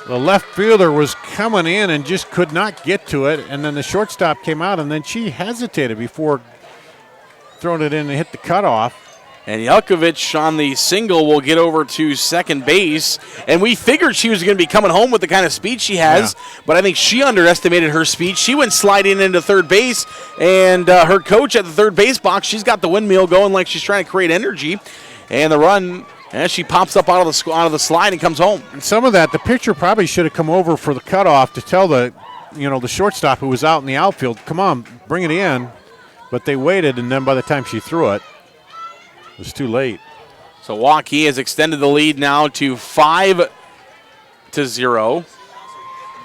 the left fielder was coming in and just could not get to it. And then the shortstop came out, and then she hesitated before throwing it in and hit the cutoff. And Jelkovic on the single will get over to second base. And we figured she was going to be coming home with the kind of speed she has, but I think she underestimated her speed. She went sliding into third base, and her coach at the third base box, she's got the windmill going like she's trying to create energy. And the run, as she pops up out of the slide and comes home. And some of that, the pitcher probably should have come over for the cutoff to tell the shortstop who was out in the outfield, come on, bring it in. But they waited, and then by the time she threw it, it was too late. So Waukee has extended the lead now to 5-0.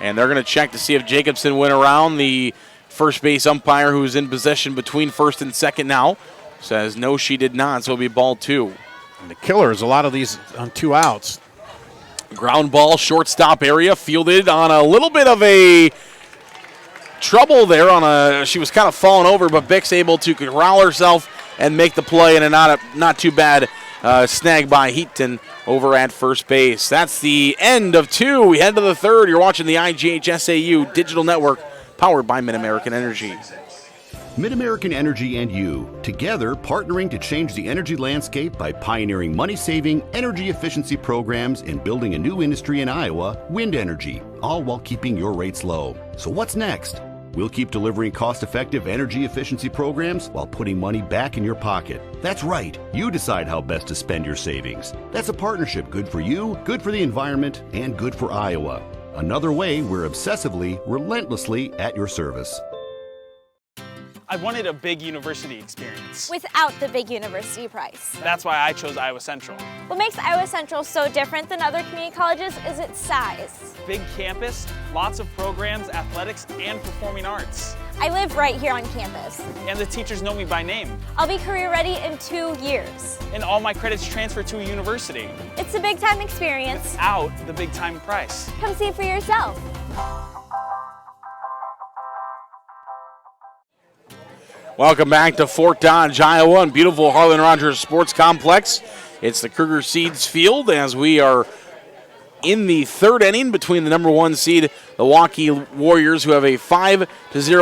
And they're going to check to see if Jacobson went around. The first base umpire, who's in possession between first and second now, says no, she did not, so it'll be ball 2. And the killer is a lot of these on 2 outs. Ground ball, shortstop area, fielded on a little bit of a trouble there. She was kind of falling over, but Bick's able to corral herself and make the play, and a not too bad snag by Heaton over at first base. That's the end of 2. We head to the third. You're watching the IGHSAU Digital Network, powered by Mid-American Energy. Mid-American Energy and you, together partnering to change the energy landscape by pioneering money-saving, energy efficiency programs and building a new industry in Iowa, wind energy, all while keeping your rates low. So what's next? We'll keep delivering cost-effective energy efficiency programs while putting money back in your pocket. That's right. You decide how best to spend your savings. That's a partnership good for you, good for the environment, and good for Iowa. Another way we're obsessively, relentlessly at your service. I wanted a big university experience. Without the big university price. That's why I chose Iowa Central. What makes Iowa Central so different than other community colleges is its size. Big campus, lots of programs, athletics, and performing arts. I live right here on campus. And the teachers know me by name. I'll be career ready in 2 years. And all my credits transfer to a university. It's a big time experience. Without the big time price. Come see it for yourself. Welcome back to Fort Dodge, Iowa, and beautiful Harlan Rogers Sports Complex. It's the Kruger Seeds field as we are in the third inning between the number 1 seed, the Waukee Warriors, who have a 5-0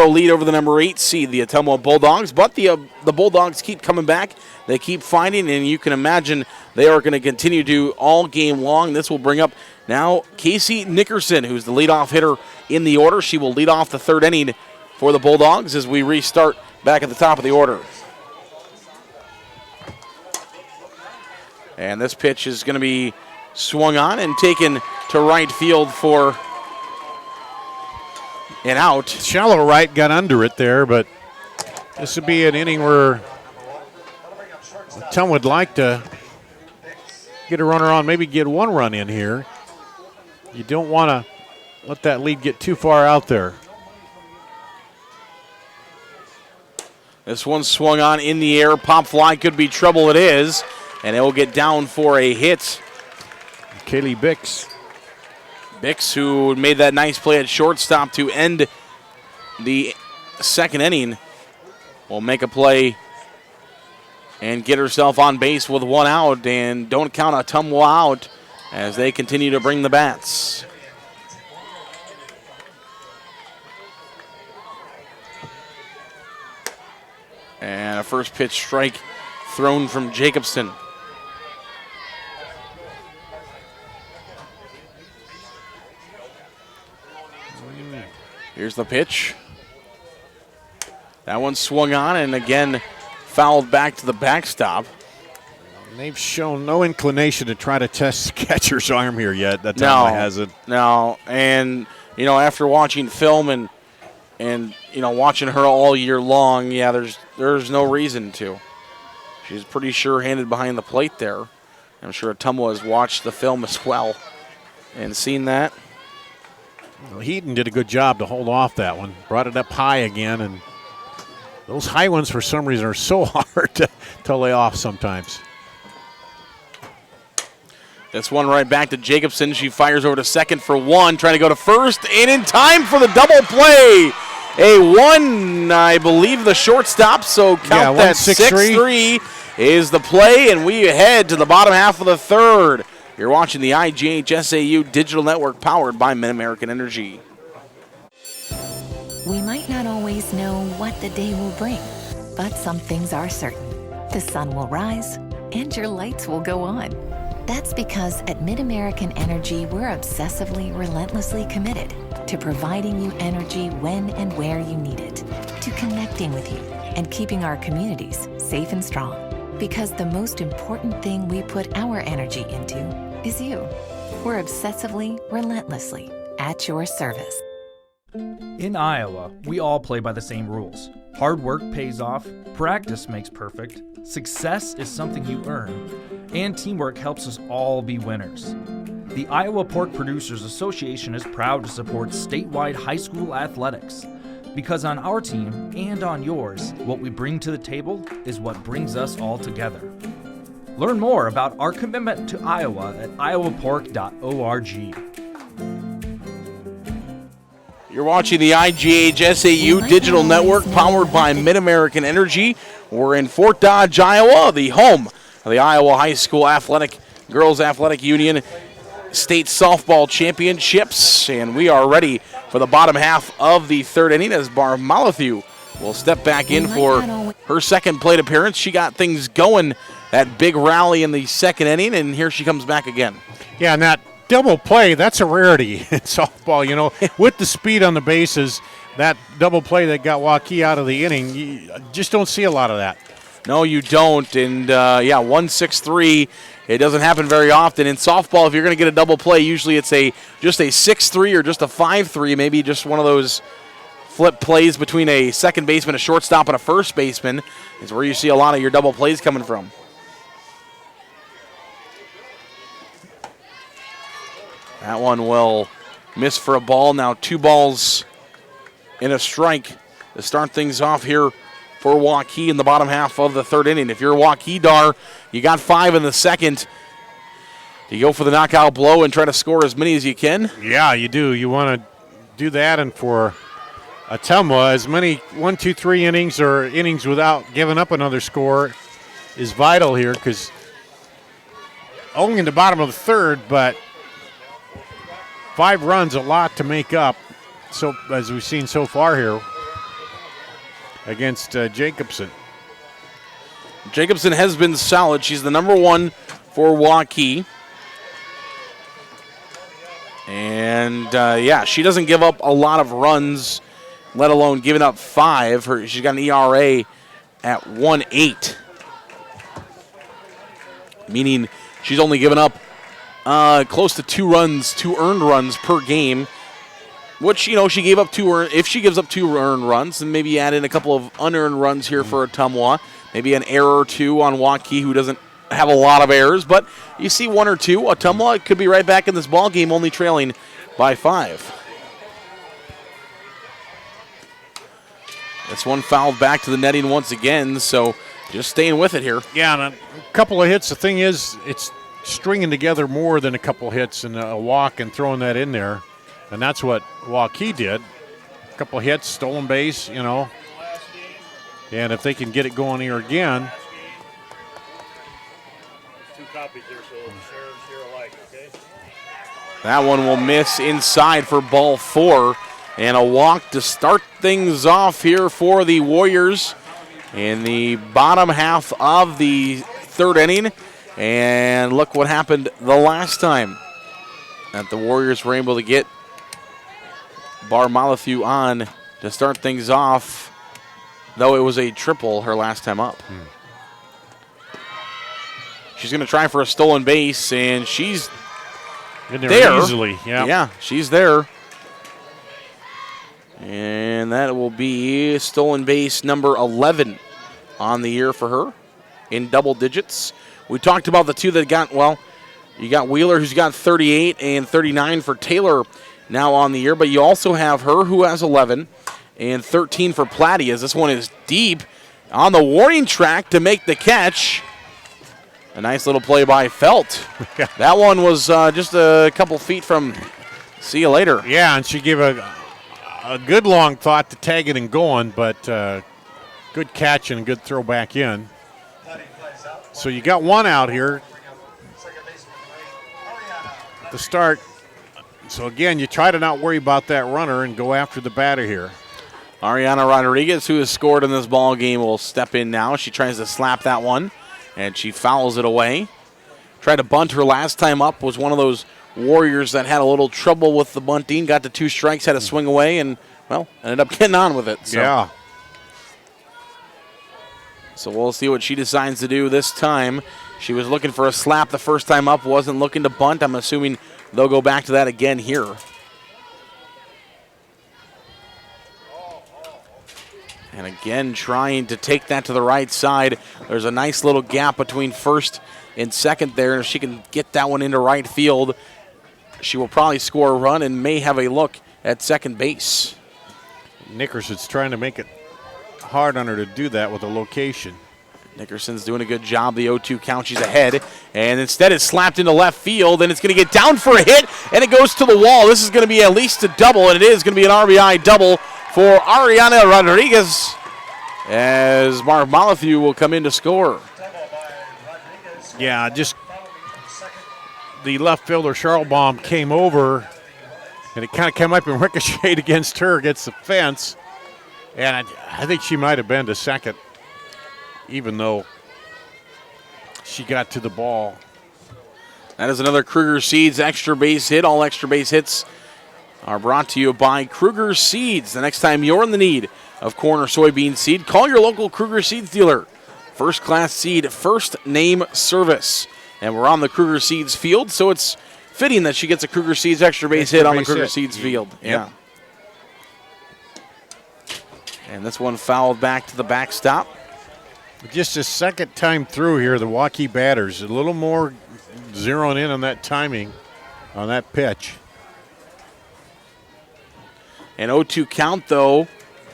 lead over the number 8 seed, the Ottumwa Bulldogs. But the Bulldogs keep coming back. They keep fighting, and you can imagine they are going to continue to all game long. This will bring up now Casey Nickerson, who's the leadoff hitter in the order. She will lead off the third inning for the Bulldogs as we restart back at the top of the order. And this pitch is going to be swung on and taken to right field for an out. Shallow right got under it there, but this would be an inning where Tom would like to get a runner on, maybe get 1 run in here. You don't want to let that lead get too far out there. This one swung on in the air. Pop fly, could be trouble. It is. And it will get down for a hit. Kaylee Bix. Bix, who made that nice play at shortstop to end the second inning, will make a play and get herself on base with 1 out. And don't count Ottumwa out as they continue to bring the bats. And a first pitch strike thrown from Jacobson. Here's the pitch. That one swung on and again fouled back to the backstop. They've shown no inclination to try to test the catcher's arm here yet. That time hasn't. No, and you know, after watching film and And, watching her all year long, there's no reason to. She's pretty sure-handed behind the plate there. I'm sure Ottumwa has watched the film as well and seen that. Well, Heaton did a good job to hold off that one. Brought it up high again, and those high ones for some reason are so hard to lay off sometimes. This one right back to Jacobson. She fires over to second for one, trying to go to first, and in time for the double play. A one, I believe, the shortstop, so count that 6-3 is the play, and we head to the bottom half of the third. You're watching the IGHSAU Digital Network powered by Mid-American Energy. We might not always know what the day will bring, but some things are certain. The sun will rise and your lights will go on. That's because at Mid-American Energy, we're obsessively, relentlessly committed to providing you energy when and where you need it, to connecting with you and keeping our communities safe and strong. Because the most important thing we put our energy into is you. We're obsessively, relentlessly at your service. In Iowa, we all play by the same rules. Hard work pays off, practice makes perfect, success is something you earn, and teamwork helps us all be winners. The Iowa Pork Producers Association is proud to support statewide high school athletics. Because on our team and on yours, what we bring to the table is what brings us all together. Learn more about our commitment to Iowa at iowapork.org. You're watching the IGHSAU Digital Network powered by Mid-American Energy. We're in Fort Dodge, Iowa, the home of the Iowa High School Girls Athletic Union State Softball Championships, and we are ready for the bottom half of the third inning as Barb Malathew will step back in for her second plate appearance. She got things going, that big rally in the second inning, and here she comes back again. Yeah, and that double play, that's a rarity in softball. With the speed on the bases, that double play that got Waukee out of the inning, you just don't see a lot of that. No, you don't, and 1-6-3. It doesn't happen very often. In softball, if you're going to get a double play, usually it's just a 6-3 or just a 5-3, maybe just one of those flip plays between a second baseman, a shortstop, and a first baseman is where you see a lot of your double plays coming from. That one will miss for a ball. Now 2 balls and a strike to start things off here for Waukee in the bottom half of the third inning. If you're Waukee, Dar, you got 5 in the second. Do you go for the knockout blow and try to score as many as you can? Yeah, you do. You want to do that, and for Ottumwa, as many 1, 2, 3 innings or innings without giving up another score is vital here, because only in the bottom of the third, but 5 runs, a lot to make up, so as we've seen so far here against Jacobson. Jacobson has been solid. She's the number 1 for Waukee. And, she doesn't give up a lot of runs, let alone giving up 5. She's got an ERA at 1.8, meaning she's only given up close to 2 earned runs per game, which, she gave up 2 if she gives up 2 earned runs, then maybe add in a couple of unearned runs here for Ottumwa, maybe an error or 2 on Waukee, who doesn't have a lot of errors, but you see 1 or 2. Ottumwa could be right back in this ball game, only trailing by 5. This one fouled back to the netting once again, so just staying with it here. Yeah, and a couple of hits. The thing is, it's stringing together more than a couple hits and a walk and throwing that in there. And that's what Waukee did. A couple hits, stolen base, And if they can get it going here again. 2 copies here, so share alike, okay? That one will miss inside for ball 4. And a walk to start things off here for the Warriors in the bottom half of the third inning. And look what happened the last time that the Warriors were able to get Barb Malathew on to start things off, though it was a triple her last time up. She's going to try for a stolen base, and she's in there easily. Yeah, she's there. And And that will be stolen base number 11 on the year for her in double digits. We talked about the two that got, well, you got Wheeler, who's got 38, and 39 for Taylor now on the year. But you also have her, who has 11, and 13 for Platte, as this one is deep on the warning track to make the catch. A nice little play by Felt. That one was just a couple feet from see you later. Yeah, and she gave a good long thought to tag it and going, but good catch and a good throw back in. So you got one out here to start. So again, you try to not worry about that runner and go after the batter here. Ariana Rodriguez, who has scored in this ball game, will step in now. She tries to slap that one, and she fouls it away. Tried to bunt her last time up, was one of those Warriors that had a little trouble with the bunting, got to 2 strikes, had to swing away, and, well, ended up getting on with it. So. Yeah. So we'll see what she decides to do this time. She was looking for a slap the first time up, wasn't looking to bunt. I'm assuming they'll go back to that again here. And again, trying to take that to the right side. There's a nice little gap between first and second there. And if she can get that one into right field, she will probably score a run and may have a look at second base. Nickerson's trying to make it hard on her to do that with the location. Nickerson's doing a good job. The 0-2 count, she's ahead. And instead it's slapped into left field, and it's going to get down for a hit, and it goes to the wall. This is going to be at least a double, and it is going to be an RBI double for Ariana Rodriguez, as Mark Molyneux will come in to score. Yeah, just the left fielder, Charlbaum, came over, and it kind of came up and ricocheted against her, against the fence. And I think she might have been to second, even though she got to the ball. That is another Kruger Seeds extra base hit. All extra base hits are brought to you by Kruger Seeds. The next time you're in the need of corn or soybean seed, call your local Kruger Seeds dealer. First class seed, first name service. And we're on the Kruger Seeds field, so it's fitting that she gets a Kruger Seeds extra base hit on the Kruger Seeds field. Yeah. And this one fouled back to the backstop. Just a second time through here, the Waukee batters, a little more zeroing in on that timing on that pitch. An 0-2 count, though.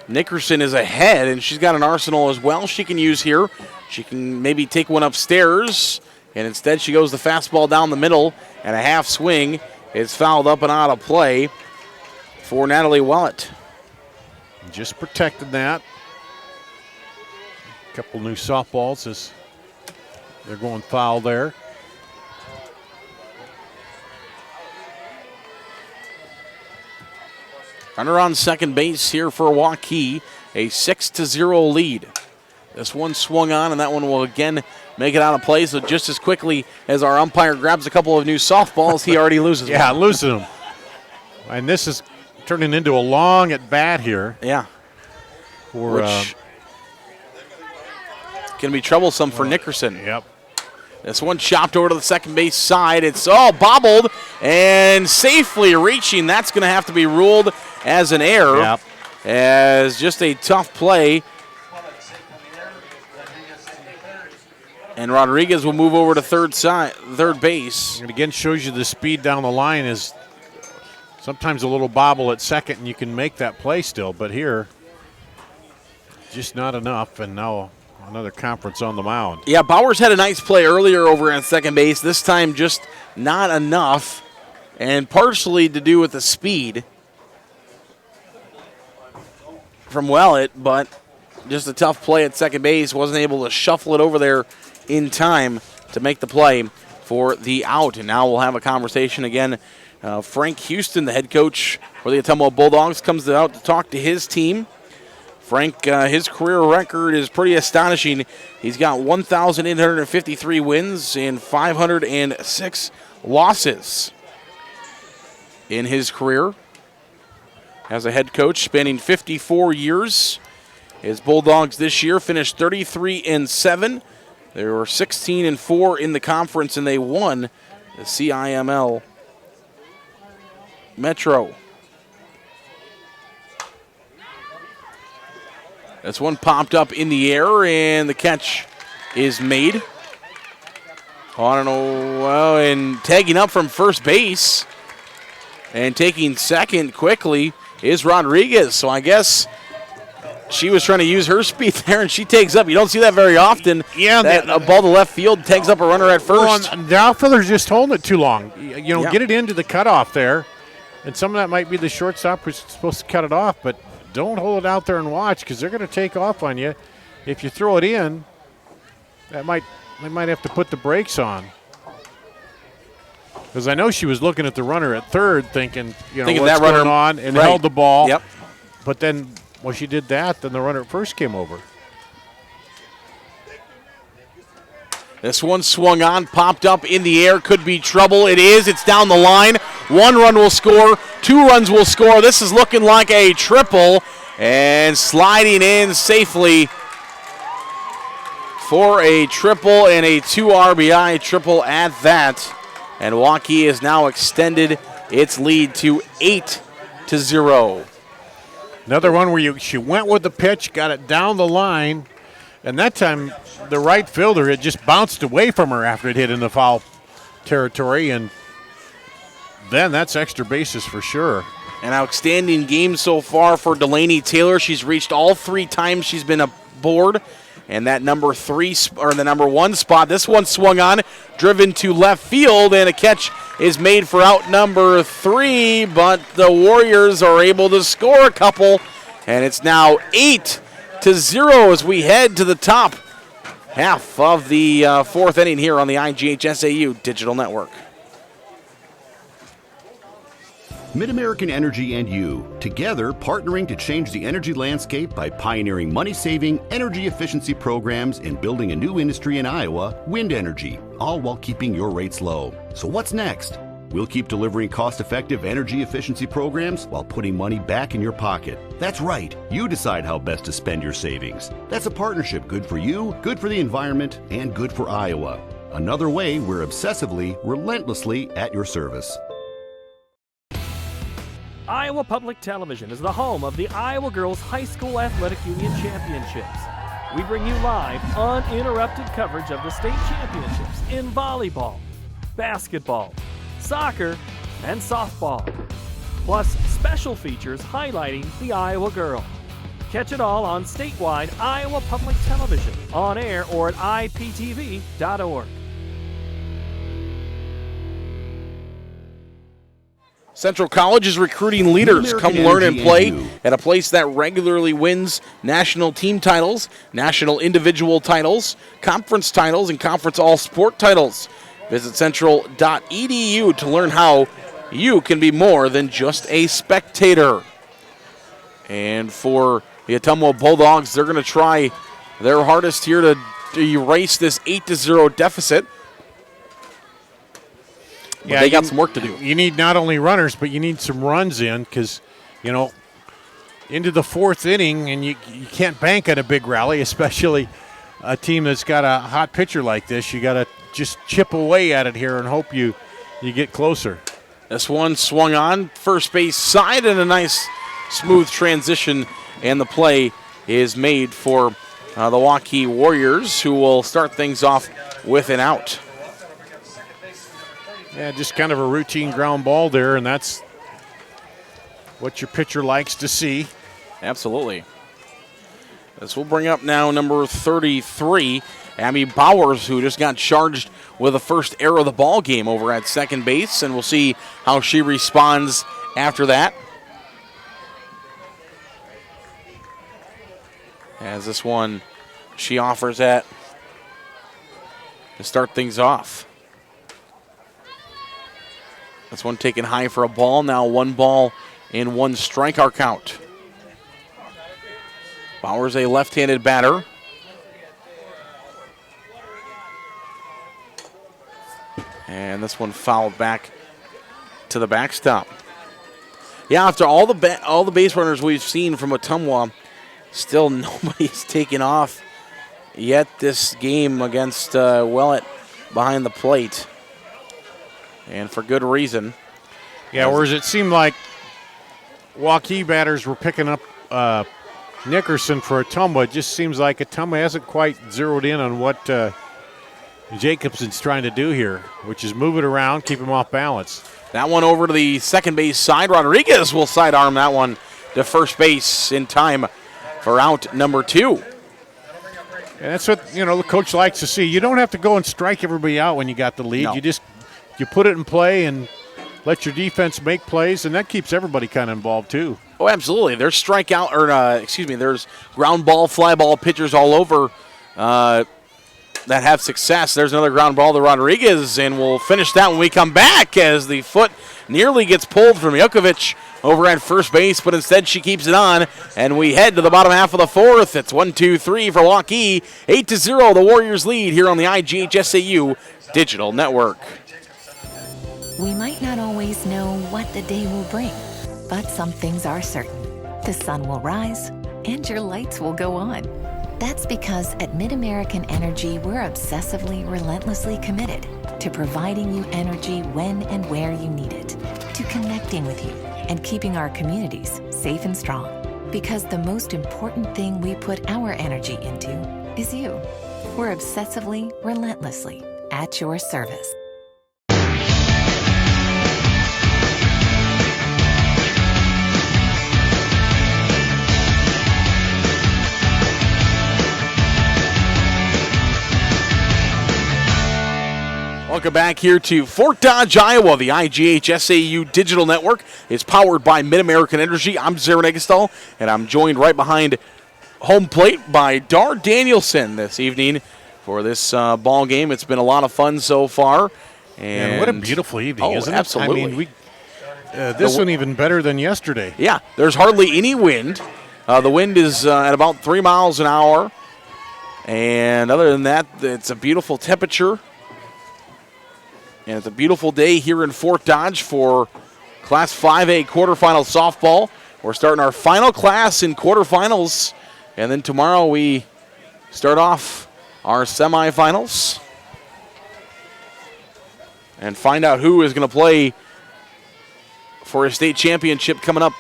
Nickerson is ahead, and she's got an arsenal as well she can use here. She can maybe take one upstairs, and instead she goes the fastball down the middle, and a half swing is fouled up and out of play for Natalie Willett. Just protected that. A couple new softballs as they're going foul there. Runner on second base here for Waukee, a 6-0 lead. This one swung on, and that one will again make it out of play. So just as quickly as our umpire grabs a couple of new softballs, he already loses yeah, one. losing them. And this is turning into a long at bat here. Yeah. For can be troublesome for Nickerson. Yep. This one chopped over to the second base side. It's all bobbled and safely reaching. That's going to have to be ruled as an error. Yep. As just a tough play. And Rodriguez will move over to third base. And again, shows you the speed down the line is sometimes a little bobble at second, and you can make that play still. But here, just not enough, and now another conference on the mound. Yeah, Bowers had a nice play earlier over at second base. This time just not enough, and partially to do with the speed from Willett, but just a tough play at second base. Wasn't able to shuffle it over there in time to make the play for the out. And now we'll have a conversation again. Frank Houston, the head coach for the Ottumwa Bulldogs, comes out to talk to his team. Frank, his career record is pretty astonishing. He's got 1,853 wins and 506 losses in his career as a head coach, spanning 54 years. His Bulldogs this year finished 33-7. They were 16-4 in the conference, and they won the CIML Metro. This one popped up in the air, and the catch is made. I don't know, well, and tagging up from first base and taking second quickly is Rodriguez. So I guess she was trying to use her speed there, and she takes up. You don't see that very often. Yeah, a ball to left field tags up a runner at first. Well, the outfielder's just holding it too long. Get it into the cutoff there. And some of that might be the shortstop who's supposed to cut it off, but don't hold it out there and watch because they're going to take off on you. If you throw it in, they might have to put the brakes on. Because I know she was looking at the runner at third thinking what's that runner going on, and held the ball. Yep. But then, she did that, then the runner at first came over. This one swung on, popped up in the air, could be trouble. It is. It's down the line. 1 run will score. 2 runs will score. This is looking like a triple, and sliding in safely for a triple and a 2 RBI triple at that. And Waukee has now extended its lead to 8-0. Another one where she went with the pitch, got it down the line, and that time the right fielder had just bounced away from her after it hit in the foul territory, and then that's extra bases for sure. An outstanding game so far for Delaney Taylor. She's reached all 3 times she's been aboard. And that number 3 or the number 1 spot, this one swung on, driven to left field, and a catch is made for out number 3, but the Warriors are able to score a couple, and it's now 8-0 as we head to the top half of the 4th inning here on the IGHSAU Digital Network. Mid-American Energy and you, together partnering to change the energy landscape by pioneering money-saving, energy efficiency programs and building a new industry in Iowa, wind energy, all while keeping your rates low. So what's next? We'll keep delivering cost-effective energy efficiency programs while putting money back in your pocket. That's right, you decide how best to spend your savings. That's a partnership good for you, good for the environment, and good for Iowa. Another way we're obsessively, relentlessly at your service. Iowa Public Television is the home of the Iowa Girls High School Athletic Union Championships. We bring you live, uninterrupted coverage of the state championships in volleyball, basketball, soccer, and softball. Plus, special features highlighting the Iowa girl. Catch it all on statewide Iowa Public Television, on air or at iptv.org. Central College is recruiting leaders. Come learn and play at a place that regularly wins national team titles, national individual titles, conference titles, and conference all-sport titles. Visit central.edu to learn how you can be more than just a spectator. And for the Ottumwa Bulldogs, they're going to try their hardest here to erase this 8-0 deficit. But they got some work to do. You need not only runners, but you need some runs in because, into the 4th inning, and you can't bank on a big rally, especially a team that's got a hot pitcher like this. You got to just chip away at it here and hope you get closer. This one swung on first base side, and a nice smooth transition, and the play is made for the Waukee Warriors, who will start things off with an out. Yeah, just kind of a routine ground ball there, and that's what your pitcher likes to see. Absolutely. This will bring up now number 33, Abby Bowers, who just got charged with the first error of the ball game over at second base, and we'll see how she responds after that. As this one, she offers at to start things off. This one taken high for a ball. Now 1 ball and 1 strike our count. Bowers, a left-handed batter. And this one fouled back to the backstop. Yeah, after all the base runners we've seen from Ottumwa, still nobody's taken off yet this game against Willett behind the plate. And for good reason. Yeah, whereas it seemed like Waukee batters were picking up Nickerson for Ottumwa. It just seems like Ottumwa hasn't quite zeroed in on what Jacobson's trying to do here, which is move it around, keep him off balance. That one over to the second base side. Rodriguez will sidearm that one to first base in time for out number 2. And that's what, the coach likes to see. You don't have to go and strike everybody out when you got the lead. No. You put it in play and let your defense make plays, and that keeps everybody kind of involved too. Oh, absolutely. There's there's ground ball, fly ball pitchers all over that have success. There's another ground ball to Rodriguez, and we'll finish that when we come back as the foot nearly gets pulled from Jokovic over at first base, but instead she keeps it on, and we head to the bottom half of the 4th. It's 1-2-3 for Waukee. 8-0, the Warriors lead here on the IGHSAU Digital Network. We might not always know what the day will bring, but some things are certain. The sun will rise, and your lights will go on. That's because at MidAmerican Energy, we're obsessively, relentlessly committed to providing you energy when and where you need it, to connecting with you and keeping our communities safe and strong. Because the most important thing we put our energy into is you. We're obsessively, relentlessly at your service. Welcome back here to Fort Dodge, Iowa. The IGHSAU Digital Network is powered by MidAmerican Energy. I'm Zarin Eggestall, and I'm joined right behind home plate by Dar Danielson this evening for this ball game. It's been a lot of fun so far. And what a beautiful evening, isn't it? Absolutely. I mean, this one even better than yesterday. Yeah, there's hardly any wind. The wind is at about 3 miles an hour. And other than that, it's a beautiful temperature. And it's a beautiful day here in Fort Dodge for Class 5A quarterfinal softball. We're starting our final class in quarterfinals. And then tomorrow we start off our semifinals and find out who is going to play for a state championship coming up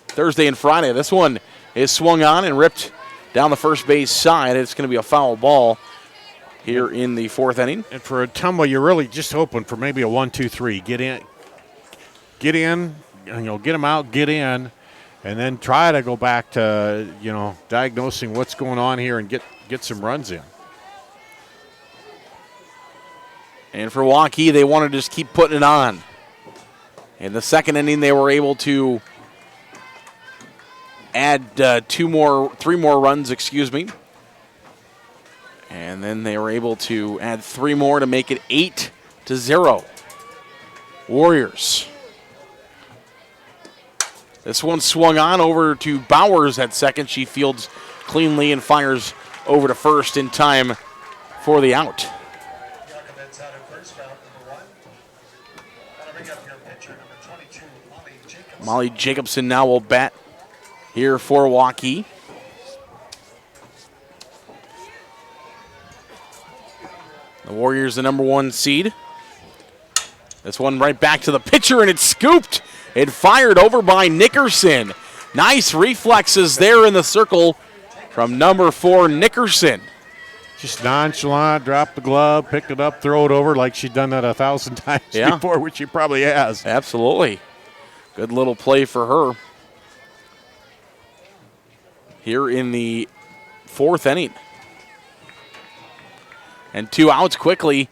Thursday and Friday. This one is swung on and ripped down the first base side. It's going to be a foul ball here in the 4th inning. And for Ottumwa, you're really just hoping for maybe a 1-2-3. Get in, and get them out, get in, and then try to go back to, diagnosing what's going on here and get some runs in. And for Waukee, they want to just keep putting it on. In the 2nd inning, they were able to add 3 more runs, And then they were able to add 3 more to make it 8-0. Warriors. This one swung on over to Bowers at second. She fields cleanly and fires over to first in time for the out. Molly Jacobson now will bat here for Waukee. The Warriors the number 1 seed. This one right back to the pitcher, and it's scooped and fired over by Nickerson. Nice reflexes there in the circle from number 4, Nickerson. Just nonchalant, drop the glove, pick it up, throw it over like she's done that 1,000 times before, which she probably has. Absolutely. Good little play for her here in the 4th inning. And 2 outs quickly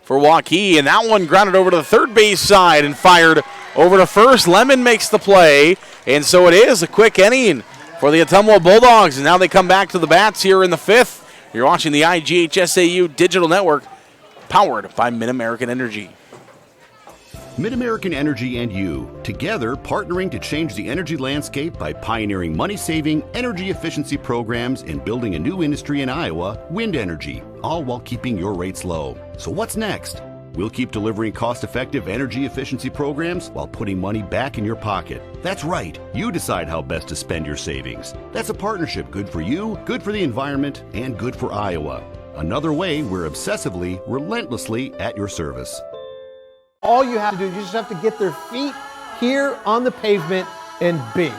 for Waukee, and that one grounded over to the third base side and fired over to first. Lemon makes the play, and so it is a quick inning for the Ottumwa Bulldogs, and now they come back to the bats here in the 5th. You're watching the IGHSAU Digital Network, powered by MidAmerican Energy. MidAmerican Energy and you, together partnering to change the energy landscape by pioneering money-saving, energy efficiency programs and building a new industry in Iowa, wind energy, all while keeping your rates low. So what's next? We'll keep delivering cost-effective energy efficiency programs while putting money back in your pocket. That's right. You decide how best to spend your savings. That's a partnership good for you, good for the environment, and good for Iowa. Another way we're obsessively, relentlessly at your service. All you have to do, you just have to get their feet here on the pavement and bing.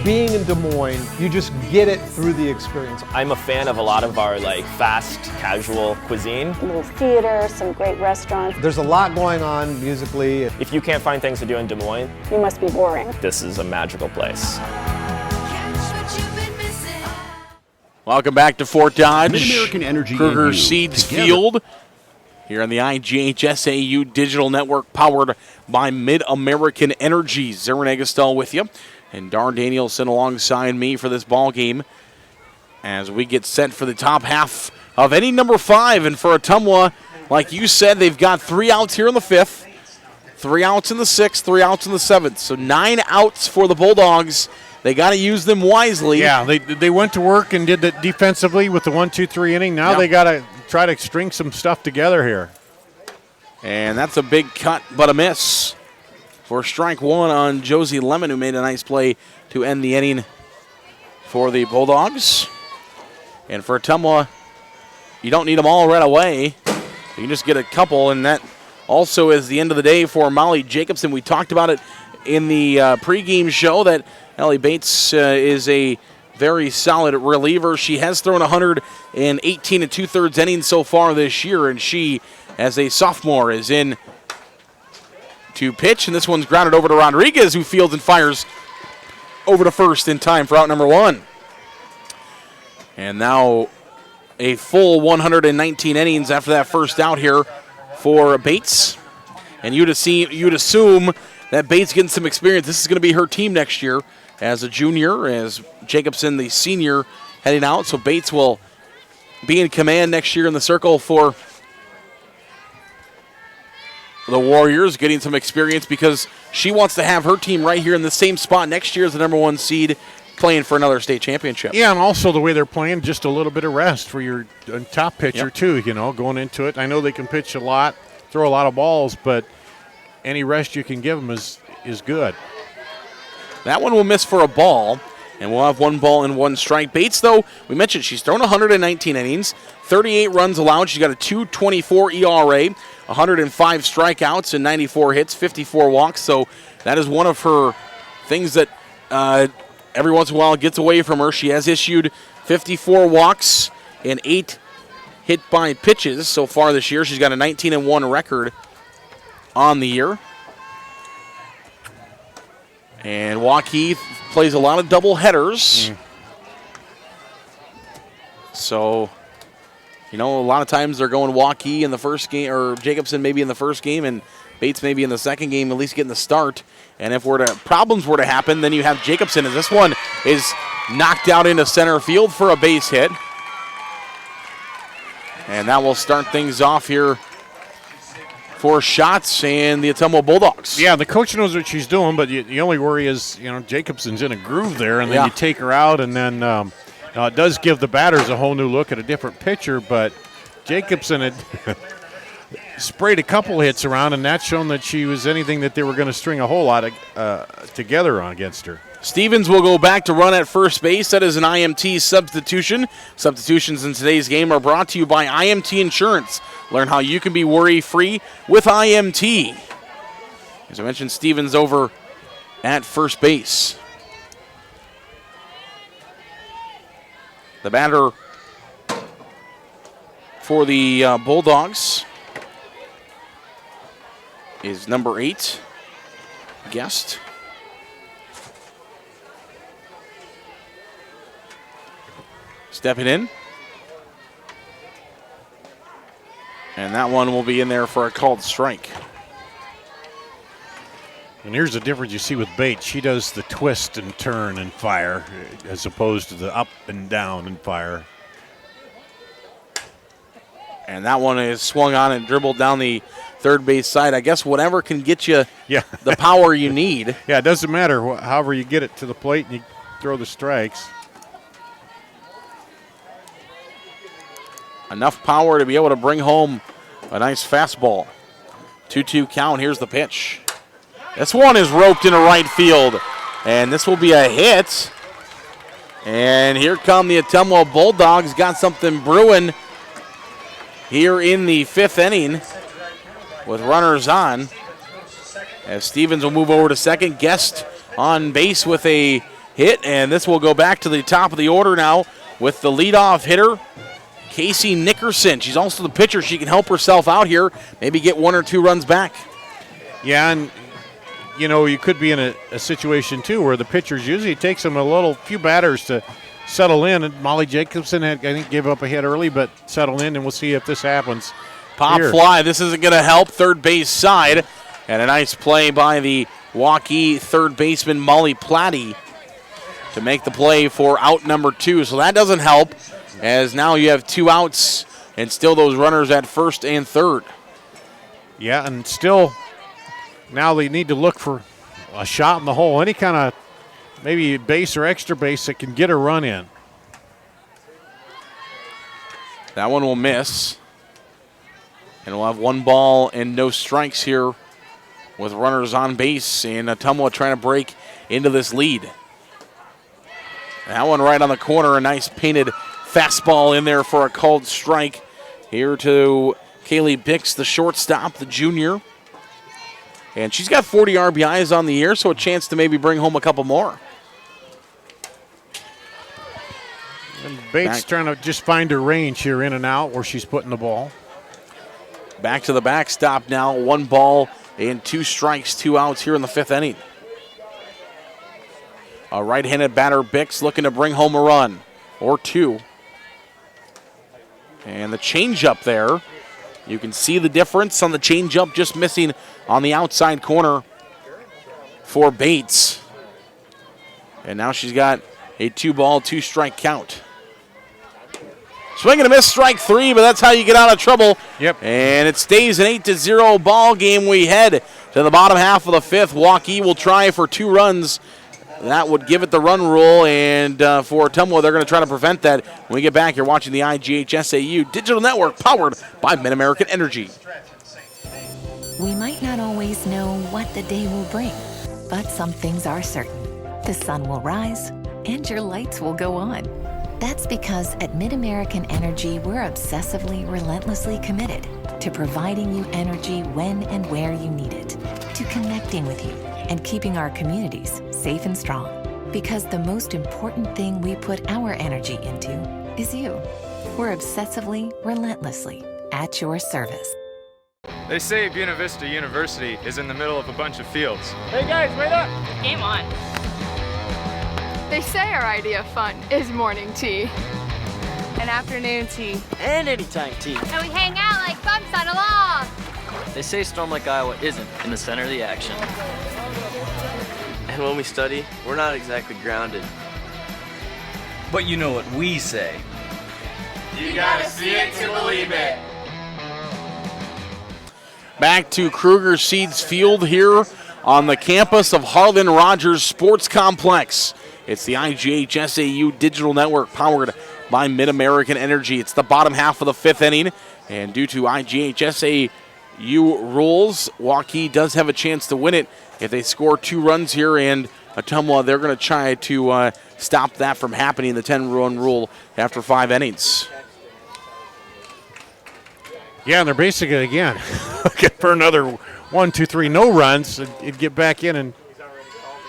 being in Des Moines, you just get it through the experience. I'm a fan of a lot of our fast, casual cuisine. A little theater, some great restaurants. There's a lot going on musically. If you can't find things to do in Des Moines, you must be boring. This is a magical place. Welcome back to Fort Dodge. Mid-American Energy Kruger and you, Seeds together. Field here on the IGHSAU Digital Network, powered by Mid-American Energy. Zeren Egestel with you, and Dar Danielson alongside me for this ball game as we get set for the top half of inning number 5. And for Ottumwa, like you said, they've got 3 outs here in the 5th, 3 outs in the 6th, 3 outs in the 7th. So 9 outs for the Bulldogs. They got to use them wisely. Yeah, they went to work and did that defensively with the 1-2-3 inning. Now they got to try to string some stuff together here. And that's a big cut, but a miss for strike 1 on Josie Lemon, who made a nice play to end the inning for the Bulldogs. And for Ottumwa, you don't need them all right away. You can just get a couple, and that also is the end of the day for Molly Jacobson. We talked about it in the pregame show that Ellie Bates is a very solid reliever. She has thrown 118 2/3 innings so far this year, and she, as a sophomore, is in to pitch, and this one's grounded over to Rodriguez, who fields and fires over to first in time for out number 1. And now a full 119 innings after that first out here for Bates. And you'd assume that Bates getting some experience. This is going to be her team next year as a junior, as Jacobson, the senior, heading out. So Bates will be in command next year in the circle for the Warriors, getting some experience because she wants to have her team right here in the same spot next year as the number 1 seed, playing for another state championship. Yeah, and also the way they're playing, just a little bit of rest for your top pitcher too, going into it. I know they can pitch a lot, throw a lot of balls, but any rest you can give them is good. That one will miss for a ball, and we'll have 1 ball and 1 strike. Bates, though, we mentioned she's thrown 119 innings, 38 runs allowed. She's got a 2.24 ERA, 105 strikeouts and 94 hits, 54 walks. So that is one of her things that every once in a while gets away from her. She has issued 54 walks and 8 hit by pitches so far this year. She's got a 19-1 record on the year. And Waukee plays a lot of double headers. So, a lot of times they're going Waukee in the first game, or Jacobson maybe in the first game, and Bates maybe in the second game, at least getting the start. And if problems were to happen, then you have Jacobson, as this one is knocked out into center field for a base hit. And that will start things off here for Shots and the Ottumwa Bulldogs. Yeah, the coach knows what she's doing, but the only worry is, Jacobson's in a groove there, and then you take her out, and then it does give the batters a whole new look at a different pitcher, but Jacobson had sprayed a couple hits around, and that's shown that she was anything that they were going to string a whole lot together on against her. Stevens will go back to run at first base. That is an IMT substitution. Substitutions in today's game are brought to you by IMT Insurance. Learn how you can be worry-free with IMT. As I mentioned, Stevens over at first base. The batter for the Bulldogs is number 8, Guest. Stepping in. And that one will be in there for a called strike. And here's the difference you see with Bates. She does the twist and turn and fire as opposed to the up and down and fire. And that one is swung on and dribbled down the third base side. I guess whatever can get you the power you need. Yeah, it doesn't matter. However you get it to the plate and you throw the strikes. Enough power to be able to bring home a nice fastball. 2-2 count. Here's the pitch. This one is roped into right field, and this will be a hit. And here come the Ottumwa Bulldogs. Got something brewing here in the 5th inning with runners on. As Stevens will move over to second. Guest on base with a hit, and this will go back to the top of the order now with the leadoff hitter, Casey Nickerson. She's also the pitcher. She can help herself out here, maybe get 1 or 2 runs back. Yeah, and you could be in a situation too where the pitchers usually it takes them a few batters to settle in. And Molly Jacobson I think gave up a hit early, but settled in, and we'll see if this happens. Pop here. fly. This isn't going to help. Third base side, and a nice play by the Waukee third baseman Molly Platty to make the play for out number 2. So that doesn't help, as now you have 2 outs and still those runners at first and third. Yeah, and still now they need to look for a shot in the hole, any kind of maybe base or extra base that can get a run in. That one will miss. And we'll have 1 ball and no strikes here with runners on base, and Ottumwa trying to break into this lead. That one right on the corner, a nice painted fastball in there for a called strike. Here to Kaylee Bix, the shortstop, the junior. And she's got 40 RBIs on the year, so a chance to maybe bring home a couple more. And Bates trying to just find her range here in and out where she's putting the ball. Back to the backstop now. 1 ball and 2 strikes, 2 outs here in the 5th inning. A right-handed batter, Bix, looking to bring home a run or 2. And the changeup there. You can see the difference on the changeup, just missing on the outside corner for Bates. And now she's got a 2-ball, 2-strike count. Swing and a miss, strike 3, but that's how you get out of trouble. Yep. And it stays an 8-0 ball game. We head to the bottom half of the 5th. Waukee will try for 2 runs. That would give it the run rule, and for Ottumwa, they're going to try to prevent that. When we get back, you're watching the IGHSAU Digital Network, powered by Mid-American Energy. We might not always know what the day will bring, but some things are certain. The sun will rise, and your lights will go on. That's because at Mid-American Energy, we're obsessively, relentlessly committed to providing you energy when and where you need it, to connecting with you and keeping our communities safe and strong. Because the most important thing we put our energy into is you. We're obsessively, relentlessly at your service. They say Buena Vista University is in the middle of a bunch of fields. Hey guys, wait up! Game on. They say our idea of fun is morning tea, and afternoon tea, and anytime tea. And we hang out like bumps on a log. They say Storm Lake, Iowa isn't in the center of the action. And when we study, we're not exactly grounded. But you know what we say. You gotta see it to believe it. Back to Kruger Seeds Field here on the campus of Harlan Rogers Sports Complex. It's the IGHSAU Digital Network, powered by Mid-American Energy. It's the bottom half of the 5th inning, and due to IGHSAU rules, Waukee does have a chance to win it if they score 2 runs here, and Ottumwa, they're going to try to stop that from happening, the 10-run rule after 5 innings. Yeah, and they're basically, again, looking for another 1, 2, 3, no runs. It'd get back in and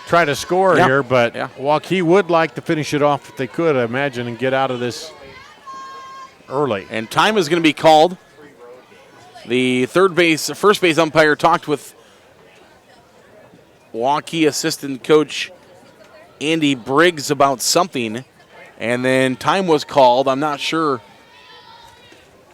try to score here, but Waukee would like to finish it off if they could, I imagine, and get out of this early. And time is going to be called. The first base umpire talked with Waukee assistant coach Andy Briggs about something, and then time was called. I'm not sure.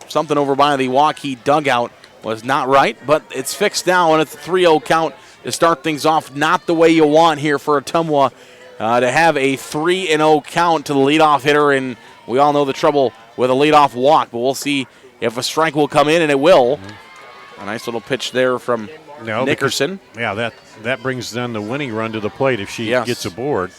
Something over by the Waukee dugout was not right, but it's fixed now, and it's a 3-0 count to start things off. Not the way you want here for Ottumwa to have a 3-0 count to the leadoff hitter, and we all know the trouble with a leadoff walk, but we'll see if a strike will come in, and it will. A nice little pitch there from Nickerson. Because, that brings then the winning run to the plate if she gets aboard.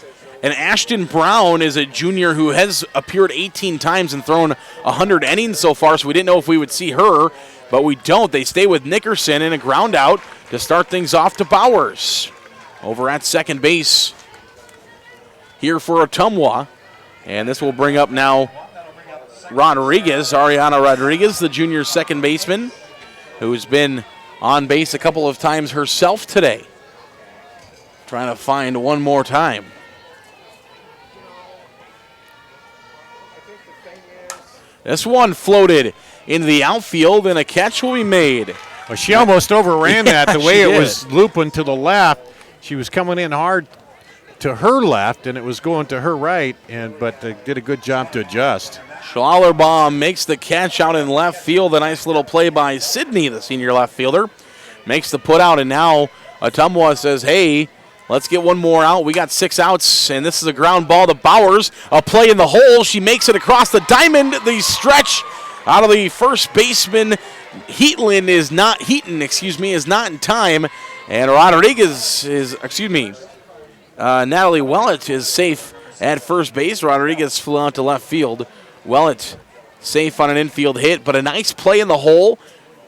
And Ashton Brown is a junior who has appeared 18 times and thrown 100 innings so far, so we didn't know if we would see her, but we don't. They stay with Nickerson in a ground out to start things off to Bowers. Over at second base here for Ottumwa. And this will bring up now Ariana Rodriguez, the junior second baseman, who's been on base a couple of times herself today. Trying to find one more time. This one floated into the outfield, and a catch will be made. Well, she almost overran that the way she it was looping to the left. She was coming in hard to her left, and it was going to her right, but did a good job to adjust. Schlauerbaum makes the catch out in left field. A nice little play by Sydney, the senior left fielder. Makes the put out, and now Ottumwa says, hey, let's get one more out. We got 6 outs, and this is a ground ball to Bowers. A play in the hole. She makes it across the diamond. The stretch out of the first baseman, Heaton is not in time. And Natalie Wellett is safe at first base. Rodriguez flew out to left field. Wellett safe on an infield hit, but a nice play in the hole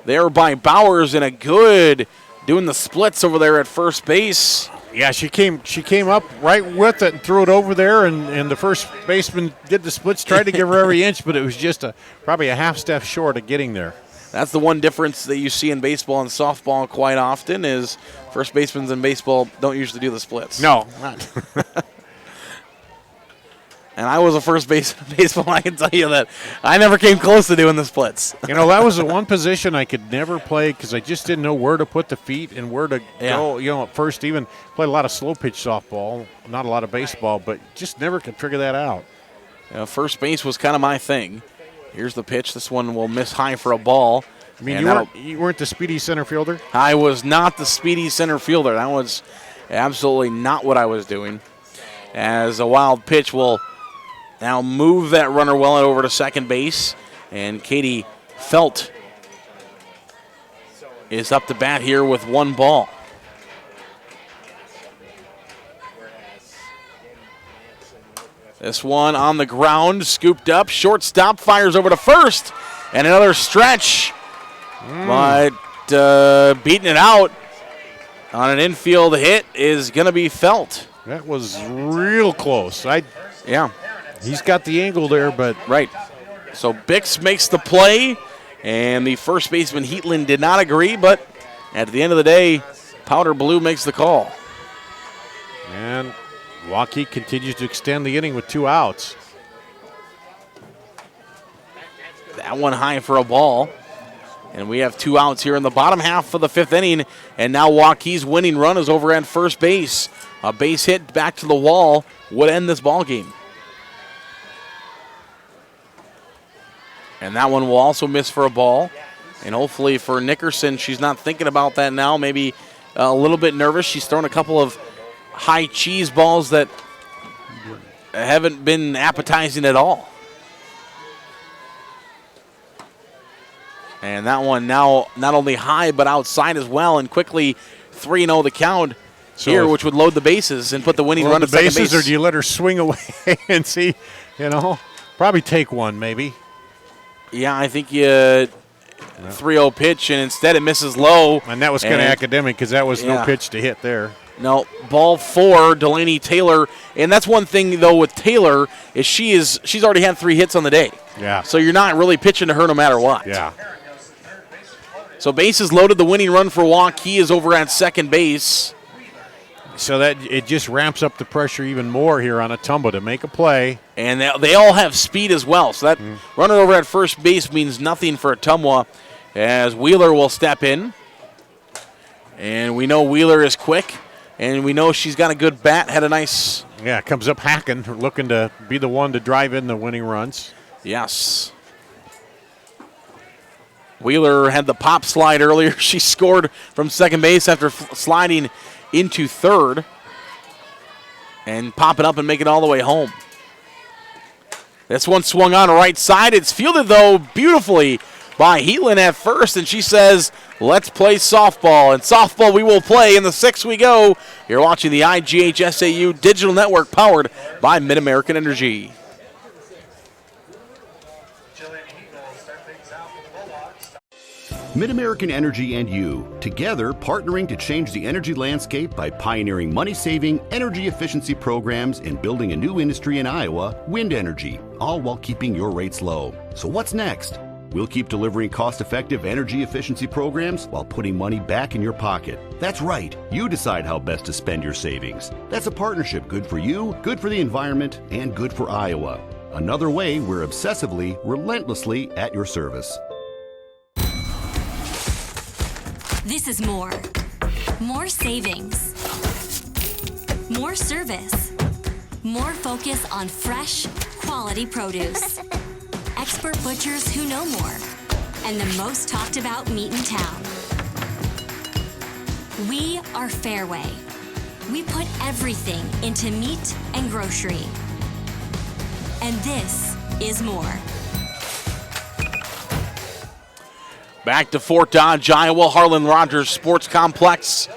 there by Bowers, and a good doing the splits over there at first base. Yeah, she came up right with it and threw it over there, and the first baseman did the splits, tried to give her every inch, but it was just probably a half step short of getting there. That's the one difference that you see in baseball and softball quite often is first basemen in baseball don't usually do the splits. No, not. And I was a first base in baseball. I can tell you that I never came close to doing the splits. That was the one position I could never play because I just didn't know where to put the feet and where to go. At first, even played a lot of slow pitch softball, not a lot of baseball, but just never could figure that out. First base was kind of my thing. Here's the pitch. This one will miss high for a ball. I mean, you weren't the speedy center fielder? I was not the speedy center fielder. That was absolutely not what I was doing. As a wild pitch will now move that runner well over to second base. And Katie Felt is up to bat here with 1 ball. This one on the ground, scooped up, shortstop, fires over to first, and another stretch. But beating it out on an infield hit is going to be Felt. That was real close. Yeah. He's got the angle there, but. Right. So Bix makes the play, and the first baseman Heatland did not agree, but at the end of the day, Powder Blue makes the call. And Waukee continues to extend the inning with 2 outs. That one high for a ball. And we have 2 outs here in the bottom half of the 5th inning. And now Waukee's winning run is over at first base. A base hit back to the wall would end this ball game. And that one will also miss for a ball. And hopefully for Nickerson, she's not thinking about that now. Maybe a little bit nervous. She's thrown a couple of high cheese balls that haven't been appetizing at all. And that one now not only high but outside as well, and quickly 3-0 the count here, which would load the bases and put the winning run at second base. Or do you let her swing away and see, probably take one maybe. Yeah, I think you 3-0 pitch, and instead it misses low. And that was kind of academic because that was no pitch to hit there. No, ball 4, Delaney Taylor. And that's one thing, though, with Taylor is she's already had 3 hits on the day. Yeah. So you're not really pitching to her no matter what. Yeah. So bases loaded. The winning run for Waukee is over at second base. So that it just ramps up the pressure even more here on Ottumwa to make a play. And they all have speed as well. So that runner over at first base means nothing for Ottumwa as Wheeler will step in. And we know Wheeler is quick. And we know she's got a good bat, had a nice... Yeah, comes up hacking, looking to be the one to drive in the winning runs. Yes. Wheeler had the pop slide earlier. She scored from second base after sliding into third. And pop it up and make it all the way home. This one swung on the right side. It's fielded, though, beautifully by Heatland at first, and she says, let's play softball. And softball we will play in the 6th we go. You're watching the IGHSAU Digital Network powered by Mid-American Energy. Mid-American Energy and you, together partnering to change the energy landscape by pioneering money-saving, energy efficiency programs and building a new industry in Iowa, wind energy, all while keeping your rates low. So what's next? We'll keep delivering cost-effective energy efficiency programs while putting money back in your pocket. That's right. You decide how best to spend your savings. That's a partnership good for you, good for the environment, and good for Iowa. Another way we're obsessively, relentlessly at your service. This is more. More savings. More service. More focus on fresh, quality produce. Expert butchers who know more. And the most talked about meat in town. We are Fairway. We put everything into meat and grocery. And this is more. Back to Fort Dodge, Iowa, Harlan Rogers Sports Complex.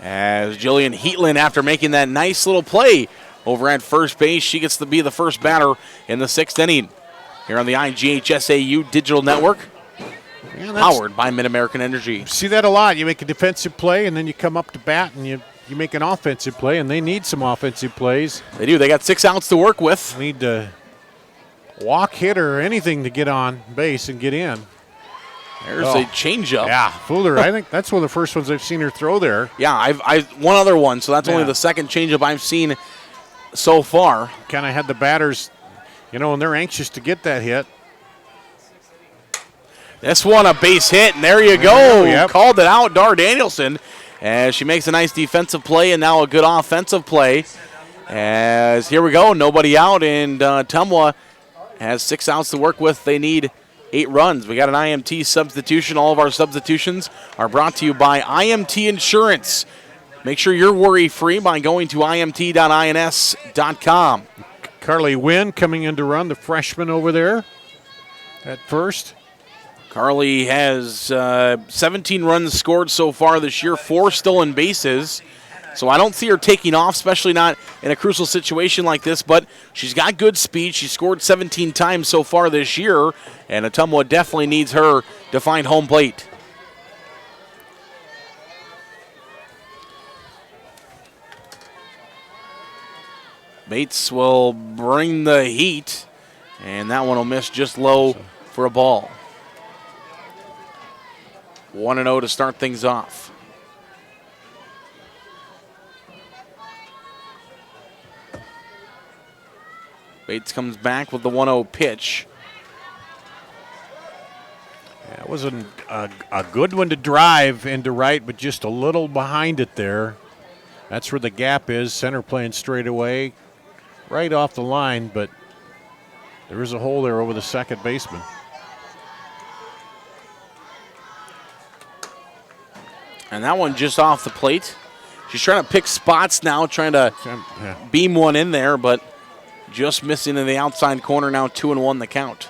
As Jillian Heatland, after making that nice little play over at first base, she gets to be the first batter in the 6th inning. Here on the IGHSAU Digital Network, powered by Mid-American Energy. See that a lot. You make a defensive play, and then you come up to bat, and you make an offensive play, and they need some offensive plays. They do. They got 6 outs to work with. Need to walk, hit, or anything to get on base and get in. There's a changeup. Yeah, fooled her. I think that's one of the first ones I've seen her throw there. Yeah, I've one other one, so that's only the second changeup I've seen so far. Kind of had the batters, and they're anxious to get that hit. This one a base hit, and there you go. Yep. Called it out, Dar Danielson, as she makes a nice defensive play and now a good offensive play. As here we go, nobody out, and Ottumwa has 6 outs to work with. They need 8 runs. We got an IMT substitution. All of our substitutions are brought to you by IMT Insurance. Make sure you're worry-free by going to imt.ins.com. Carly Wynn coming in to run, the freshman over there at first. Carly has 17 runs scored so far this year, 4 stolen bases. So I don't see her taking off, especially not in a crucial situation like this, but she's got good speed. She scored 17 times so far this year, and Ottumwa definitely needs her to find home plate. Bates will bring the heat, and that one will miss just low for a ball. 1-0 to start things off. Bates comes back with the 1-0 pitch. Yeah, it wasn't a good one to drive into right, but just a little behind it there. That's where the gap is. Center playing straight away, right off the line, but there is a hole there over the second baseman. And that one just off the plate. She's trying to pick spots now, trying to beam one in there, but just missing in the outside corner now, 2-1 the count.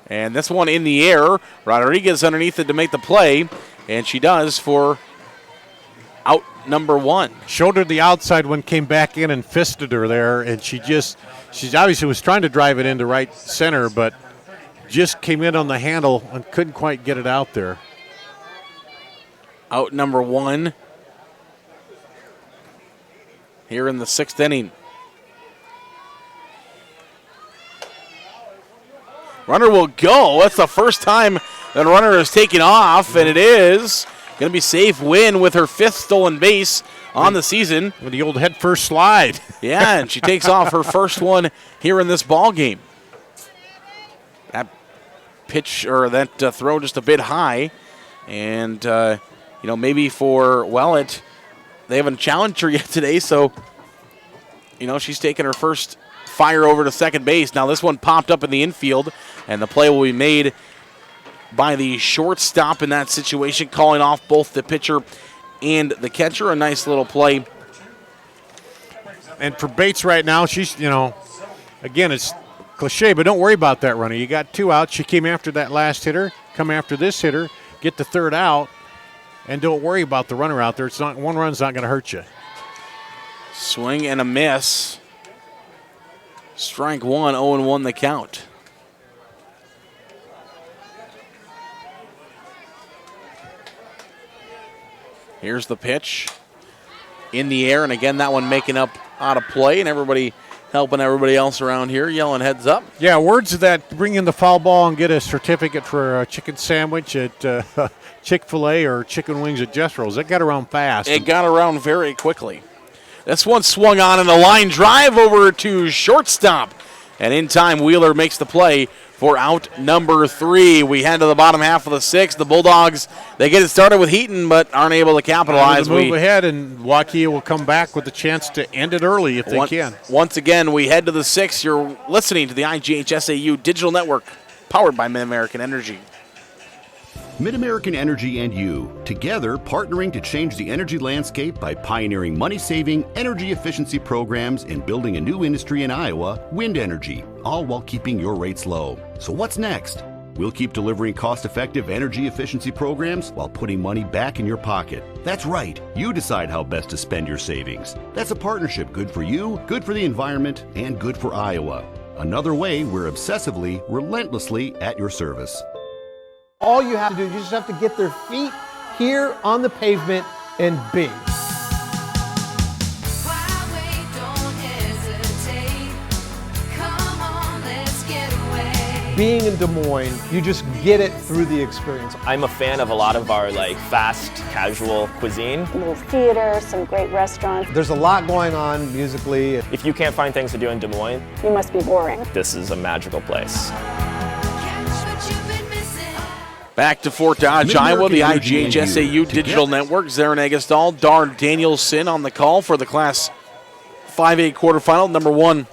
And this one in the air. Rodriguez underneath it to make the play, and she does for out number 1. Showed her the outside one, came back in and fisted her there, and she obviously was trying to drive it into right center, but just came in on the handle and couldn't quite get it out there. Out number 1 here in the 6th inning. Runner will go. That's the first time that runner is taken off, and it is going to be safe. Win with her 5th stolen base on the season. With the old head first slide. Yeah, and she takes off her first one here in this ball game. That pitch or that throw just a bit high, and maybe for Wellett, they haven't challenged her yet today, so, she's taking her first fire over to second base. Now this one popped up in the infield, and the play will be made by the shortstop in that situation, calling off both the pitcher and the catcher. A nice little play. And for Bates right now, she's, again, it's cliche, but don't worry about that runner. You got 2 outs. She came after that last hitter, come after this hitter, get the 3rd out, and don't worry about the runner out there. It's not, 1 run's not going to hurt you. Swing and a miss. Strike 1, 0-1 the count. Here's the pitch in the air, and again, that one making up out of play, and everybody helping everybody else around here, yelling heads up. Yeah, words that bring in the foul ball and get a certificate for a chicken sandwich at Chick-fil-A or chicken wings at Jestro's. That got around fast. It got around very quickly. This one swung on in the line drive over to shortstop. And in time, Wheeler makes the play for out number 3. We head to the bottom half of the 6th. The Bulldogs, they get it started with Heaton, but aren't able to capitalize. Move ahead, and Waukee will come back with a chance to end it early if they can. Once again, we head to the 6th. You're listening to the IGHSAU Digital Network, powered by Mid-American Energy. Mid-American Energy and you, together partnering to change the energy landscape by pioneering money-saving, energy efficiency programs and building a new industry in Iowa, wind energy, all while keeping your rates low. So what's next? We'll keep delivering cost-effective energy efficiency programs while putting money back in your pocket. That's right, you decide how best to spend your savings. That's a partnership good for you, good for the environment, and good for Iowa. Another way we're obsessively, relentlessly at your service. All you have to do is you just have to get their feet here on the pavement and bing. Being in Des Moines, you just get it through the experience. I'm a fan of a lot of our fast, casual cuisine. A little theater, some great restaurants. There's a lot going on musically. If you can't find things to do in Des Moines, you must be boring. This is a magical place. Back to Fort Dodge, Iowa, the IGHSAU Digital Network. Zarin Agastal, Dar Danielson on the call for the Class 5A quarterfinal. Number 1,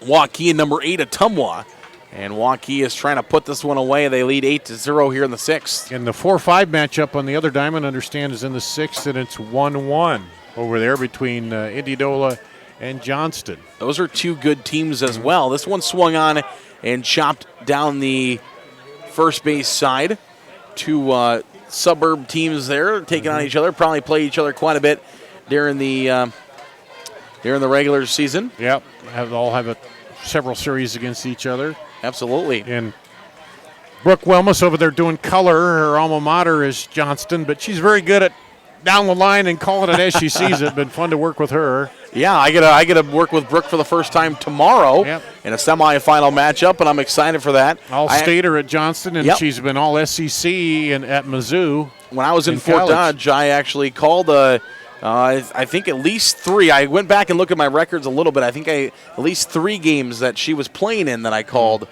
Waukee, and number 8, Ottumwa. And Waukee is trying to put this one away. They lead 8-0 here in the 6th. And the 4-5 matchup on the other diamond, understand, is in the 6th, and it's 1-1 over there between Indianola and Johnston. Those are two good teams as well. This one swung on and chopped down the first base side. Two suburb teams there taking on each other. Probably play each other quite a bit during the regular season. Yep, all have several series against each other. Absolutely. And Brooke Wilmus over there doing color. Her alma mater is Johnston, but she's very good at down the line and calling it as she sees it. Been fun to work with her. Yeah, I get to work with Brooke for the first time tomorrow in a semifinal matchup, and I'm excited for that. All-stater at Johnston, and she's been all SEC at Mizzou. When I was in Fort Dodge, I actually called I think at least 3. I went back and looked at my records a little bit. I think at least 3 games that she was playing in that I called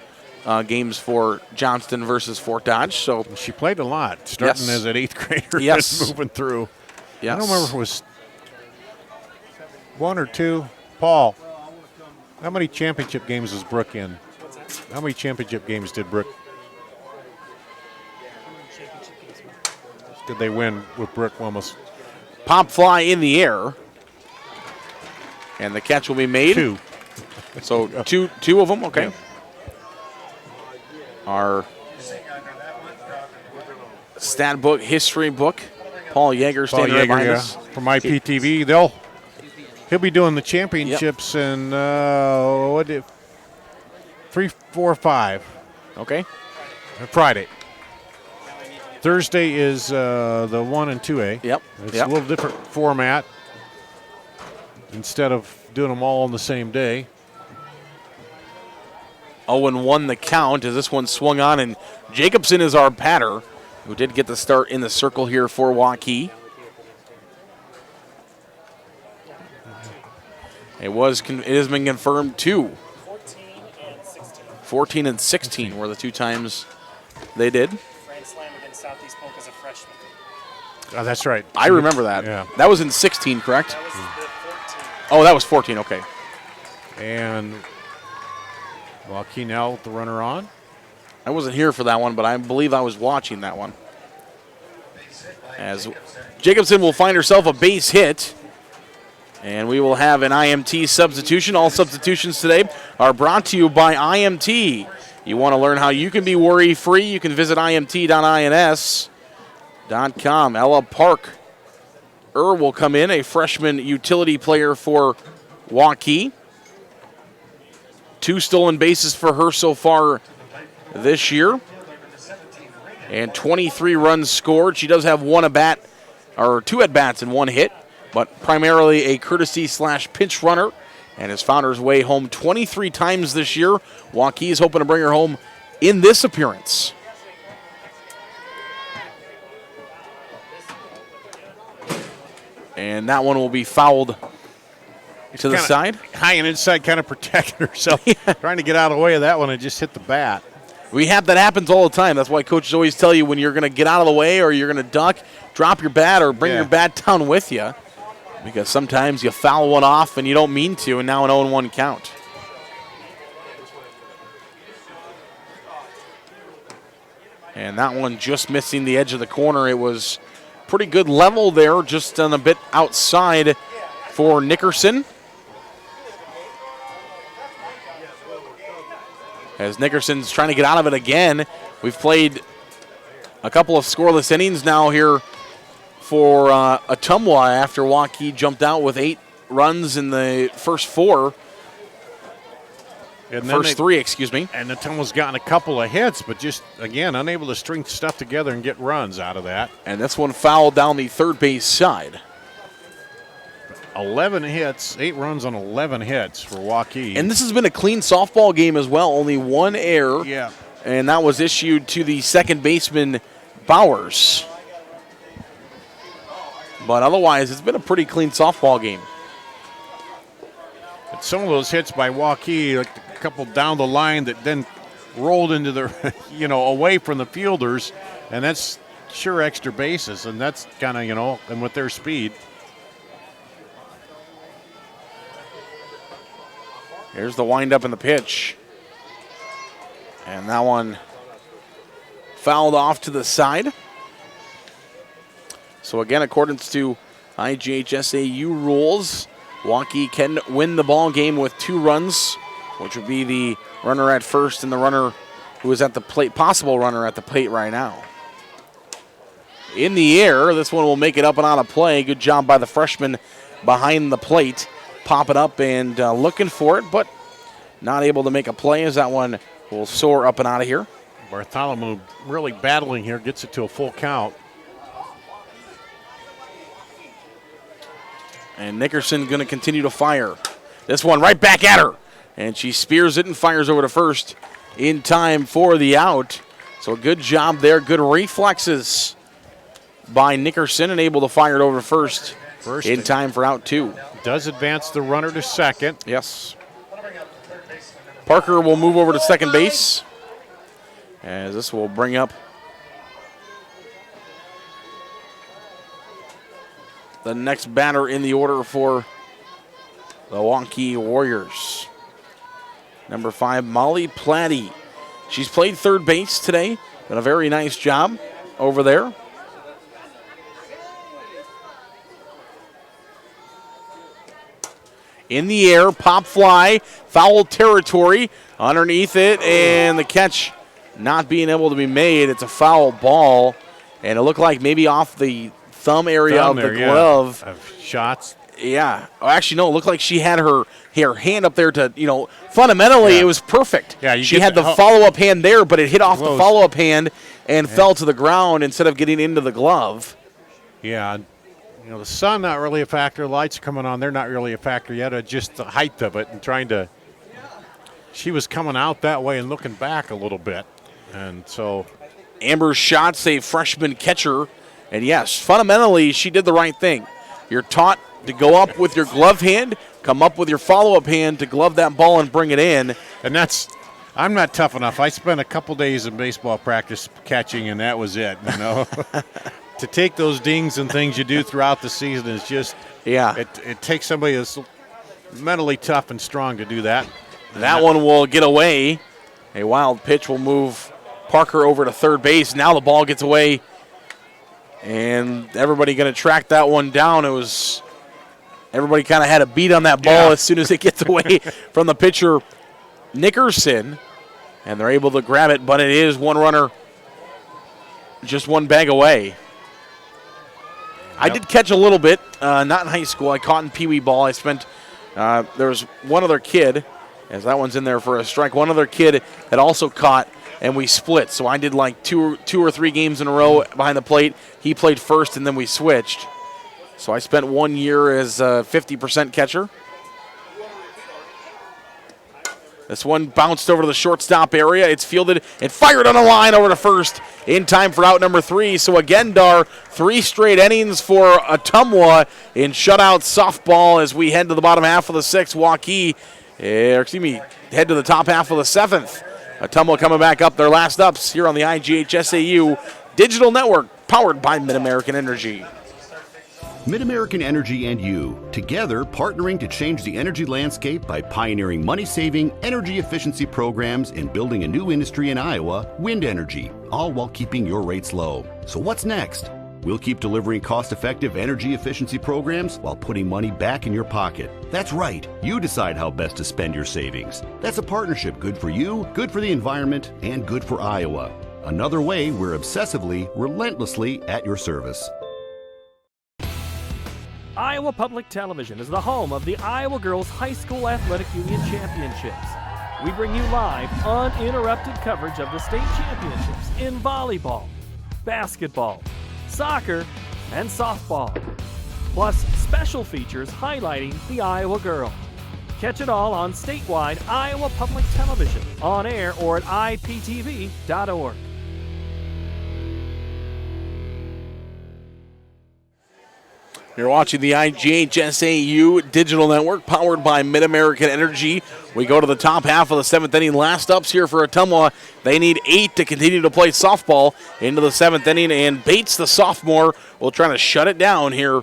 games for Johnston versus Fort Dodge. So she played a lot, starting as an 8th grader and moving through. Yes. I don't remember if it was 1 or 2. Paul, how many championship games was Brooke in? How many championship games did Brooke? Did they win with Brooke Wilmus? Pop fly in the air. And the catch will be made. 2. So two of them, okay. Our stat book, history book. Paul Yeager standing right behind us. From IPTV. He'll be doing the championships in 3, 4, 5. Okay. Friday. Thursday is the 1 and 2A. Yep. It's a little different format. Instead of doing them all on the same day. 0-1 the count as this one swung on, and Jacobson is our batter, who did get the start in the circle here for Waukee. It has been confirmed too. 14 and 16 were the 2 times they did. Southeast Polk as a freshman. Oh, that's right. I remember that. Yeah. That was in 16, correct? That was the 14. Oh, that was 14, okay. And Waukee now with the runner on. I wasn't here for that one, but I believe I was watching that one. As Jacobson will find herself a base hit. And we will have an IMT substitution. All substitutions today are brought to you by IMT. You want to learn how you can be worry-free, you can visit imt.ins.com. Ella Park will come in, a freshman utility player for Waukee. 2 stolen bases for her so far this year. And 23 runs scored. She does have 2 at-bats and 1 hit, but primarily a courtesy/pinch runner and has found her way home 23 times this year. Waukee is hoping to bring her home in this appearance. And that one will be fouled to the side. High and inside, kind of protecting herself. Trying to get out of the way of that one and just hit the bat. That happens all the time. That's why coaches always tell you when you're going to get out of the way or you're going to duck, drop your bat or bring your bat down with you. Because sometimes you foul one off and you don't mean to, and now an 0-1 count. And that one just missing the edge of the corner. It was pretty good level there, just on a bit outside for Nickerson. As Nickerson's trying to get out of it again. We've played a couple of scoreless innings now here for Ottumwa after Waukee jumped out with 8 runs in the first 4. And first 3, excuse me. And Ottumwa's gotten a couple of hits, but just, again, unable to string stuff together and get runs out of that. And this one fouled down the third base side. 11 hits, 8 runs on 11 hits for Waukee. And this has been a clean softball game as well. Only 1 error. Yeah. And that was issued to the second baseman, Bowers. But otherwise, it's been a pretty clean softball game. But some of those hits by Waukee, like a couple down the line that then rolled into the, away from the fielders, and that's sure extra bases, and that's kind of, and with their speed. Here's the windup and the pitch. And that one fouled off to the side. So again, according to IGHSAU rules, Waukee can win the ball game with 2 runs, which would be the runner at first and the runner who is at the plate, possible runner at the plate right now. In the air, this one will make it up and out of play. Good job by the freshman behind the plate. Pop it up and looking for it, but not able to make a play as that one will soar up and out of here. Bartholomew really battling here, gets it to a full count. And Nickerson going to continue to fire. This one right back at her. And she spears it and fires over to first in time for the out. So good job there. Good reflexes by Nickerson and able to fire it over to first in time for out 2. Does advance the runner to second. Yes. Parker will move over to second base. As this will bring up the next batter in the order for the Waukee Warriors. Number 5, Molly Platty. She's played third base today. Done a very nice job over there. In the air, pop fly, foul territory underneath it, and the catch not being able to be made. It's a foul ball, and it looked like maybe off the thumb area of the glove. Of shots. Yeah. Oh, actually, no, it looked like she had her hand up there to, fundamentally it was perfect. Yeah, she had the follow-up hand there, but it hit off the follow-up hand and fell to the ground instead of getting into the glove. Yeah. The sun not really a factor. Lights coming on, they're not really a factor yet. Just the height of it and she was coming out that way and looking back a little bit. And so Amber Schatz, a freshman catcher. And yes, fundamentally, she did the right thing. You're taught to go up with your glove hand, come up with your follow-up hand to glove that ball and bring it in. And I'm not tough enough. I spent a couple days in baseball practice catching, and that was it, To take those dings and things you do throughout the season is just, it takes somebody that's mentally tough and strong to do that. That one will get away. A wild pitch will move Parker over to third base. Now the ball gets away, and everybody going to track that one down. Everybody kind of had a beat on that ball as soon as it gets away from the pitcher, Nickerson, and they're able to grab it, but it is one runner, just one bag away. I did catch a little bit, not in high school. I caught in Pee Wee ball. I spent, there was one other kid, as that one's in there for a strike. One other kid had also caught, and we split. So I did like two or three games in a row behind the plate. He played first, and then we switched. So I spent 1 year as a 50% catcher. This one bounced over to the shortstop area. It's fielded and fired on a line over to first in time for out number 3. So again, Dar, 3 straight innings for Ottumwa in shutout softball as we head to the bottom half of the 6th. Waukee, head to the top half of the 7th. Ottumwa coming back up their last ups here on the IGHSAU Digital Network, powered by Mid-American Energy. Mid-American Energy and you, together partnering to change the energy landscape by pioneering money-saving, energy efficiency programs and building a new industry in Iowa, wind energy, all while keeping your rates low. So what's next? We'll keep delivering cost-effective energy efficiency programs while putting money back in your pocket. That's right, you decide how best to spend your savings. That's a partnership good for you, good for the environment, and good for Iowa. Another way we're obsessively, relentlessly at your service. Iowa Public Television is the home of the Iowa Girls High School Athletic Union Championships. We bring you live, uninterrupted coverage of the state championships in volleyball, basketball, soccer, and softball. Plus, special features highlighting the Iowa girl. Catch it all on statewide Iowa Public Television, on air or at iptv.org. You're watching the IGHSAU Digital Network, powered by Mid-American Energy. We go to the top half of the 7th inning. Last ups here for Ottumwa. They need 8 to continue to play softball into the 7th inning, and Bates, the sophomore, will try to shut it down here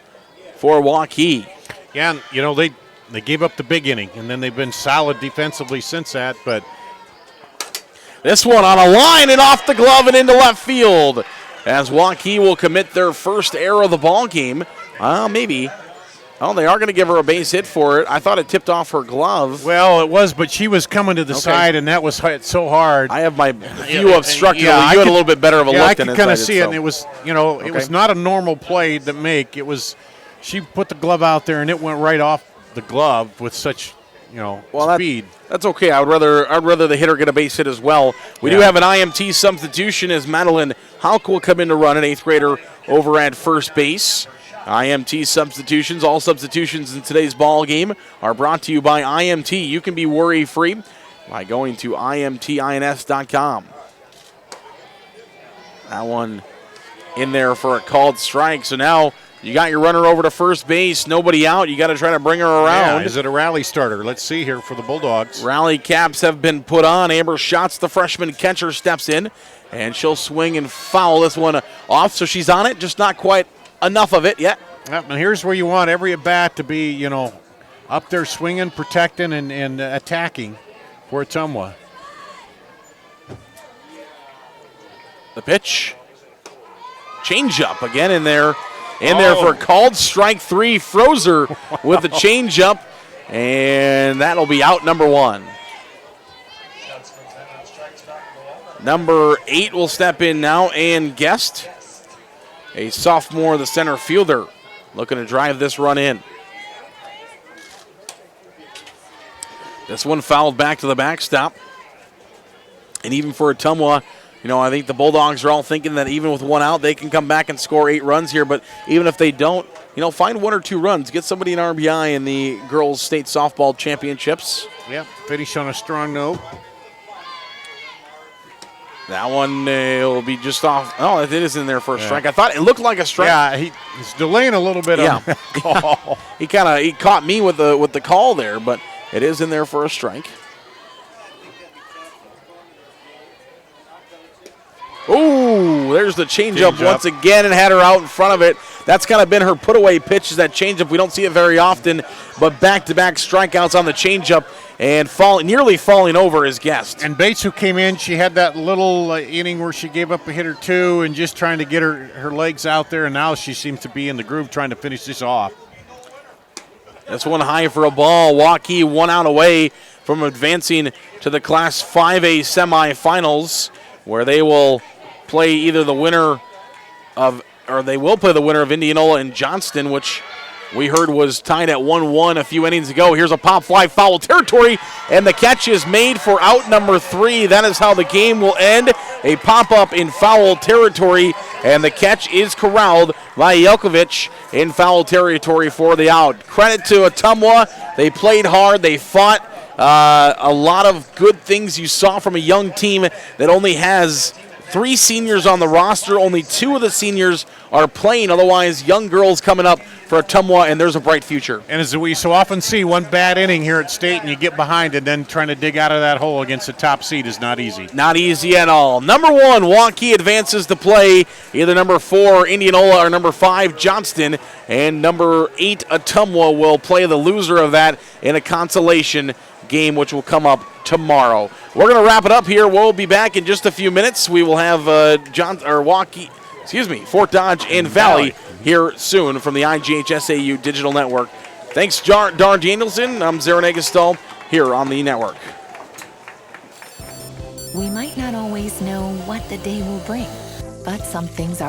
for Waukee. Yeah, and, you know, they gave up the big inning, and then they've been solid defensively since that, but this one on a line and off the glove and into left field as Waukee will commit their first error of the ball game. Maybe. Oh, they are going to give her a base hit for it. I thought it tipped off her glove. Well, it was, but she was coming to the side, and that was hit so hard. I have my view obstructed. You had a little bit better of a look I than could kind of see it, so. and it was, it was not a normal play to make. It was, she put the glove out there, and it went right off the glove with such, speed. That's okay. I'd rather the hitter get a base hit as well. We do have an IMT substitution as Madeline Hauk will come in to run, an 8th grader over at first base. IMT substitutions, all substitutions in today's ball game are brought to you by IMT. You can be worry-free by going to imtins.com. That one in there for a called strike. So now you got your runner over to first base, nobody out. You got to try to bring her around. Yeah, is it a rally starter? Let's see here for the Bulldogs. Rally caps have been put on. Amber Schatz, the freshman catcher, steps in, and she'll swing and foul this one off. So she's on it, just not quite enough of it yet. Yep, and here's where you want every at-bat to be, up there swinging, protecting, and attacking for Ottumwa. The pitch. Change-up again in there. There for a called strike 3. Frozer with the change-up, and that'll be out number 1. Number 8 will step in now, and Guest, a sophomore, the center fielder, looking to drive this run in. This one fouled back to the backstop. And even for Ottumwa, I think the Bulldogs are all thinking that even with one out, they can come back and score 8 runs here. But even if they don't, find 1 or 2 runs. Get somebody an RBI in the girls' state softball championships. Yep, finish on a strong note. That one will be just off. Oh, it is in there for a strike. I thought it looked like a strike. Yeah, he's delaying a little bit on that call. He caught me with the call there, but it is in there for a strike. Ooh, there's the changeup once again and had her out in front of it. That's kind of been her put-away pitch, is that changeup. We don't see it very often, but back-to-back strikeouts on the changeup and nearly falling over his Guest. And Bates, who came in, she had that little inning where she gave up a hit or 2 and just trying to get her legs out there, and now she seems to be in the groove trying to finish this off. This one high for a ball. Waukee 1 out away from advancing to the Class 5A semifinals, where they will play either the winner of, or they will play the winner of Indianola and Johnston, which we heard was tied at 1-1 a few innings ago. Here's a pop fly, foul territory, and the catch is made for out number 3. That is how the game will end. A pop-up in foul territory, and the catch is corralled by Jelkovic in foul territory for the out. Credit to Ottumwa. They played hard. They fought. A lot of good things you saw from a young team that only has 3 seniors on the roster. Only 2 of the seniors are playing. Otherwise, young girls coming up for Ottumwa, and there's a bright future. And as we so often see, one bad inning here at State and you get behind, and then trying to dig out of that hole against the top seed is not easy. Not easy at all. Number 1, Waukee advances to play either number 4, Indianola, or number 5, Johnston. And number 8, Ottumwa, will play the loser of that in a consolation game, which will come up tomorrow. We're going to wrap it up here. We'll be back in just a few minutes. We will have Fort Dodge and Valley here soon from the IGHSAU Digital Network. Thanks, Dar Danielson. I'm Zarin Egestal here on the network. We might not always know what the day will bring, but some things are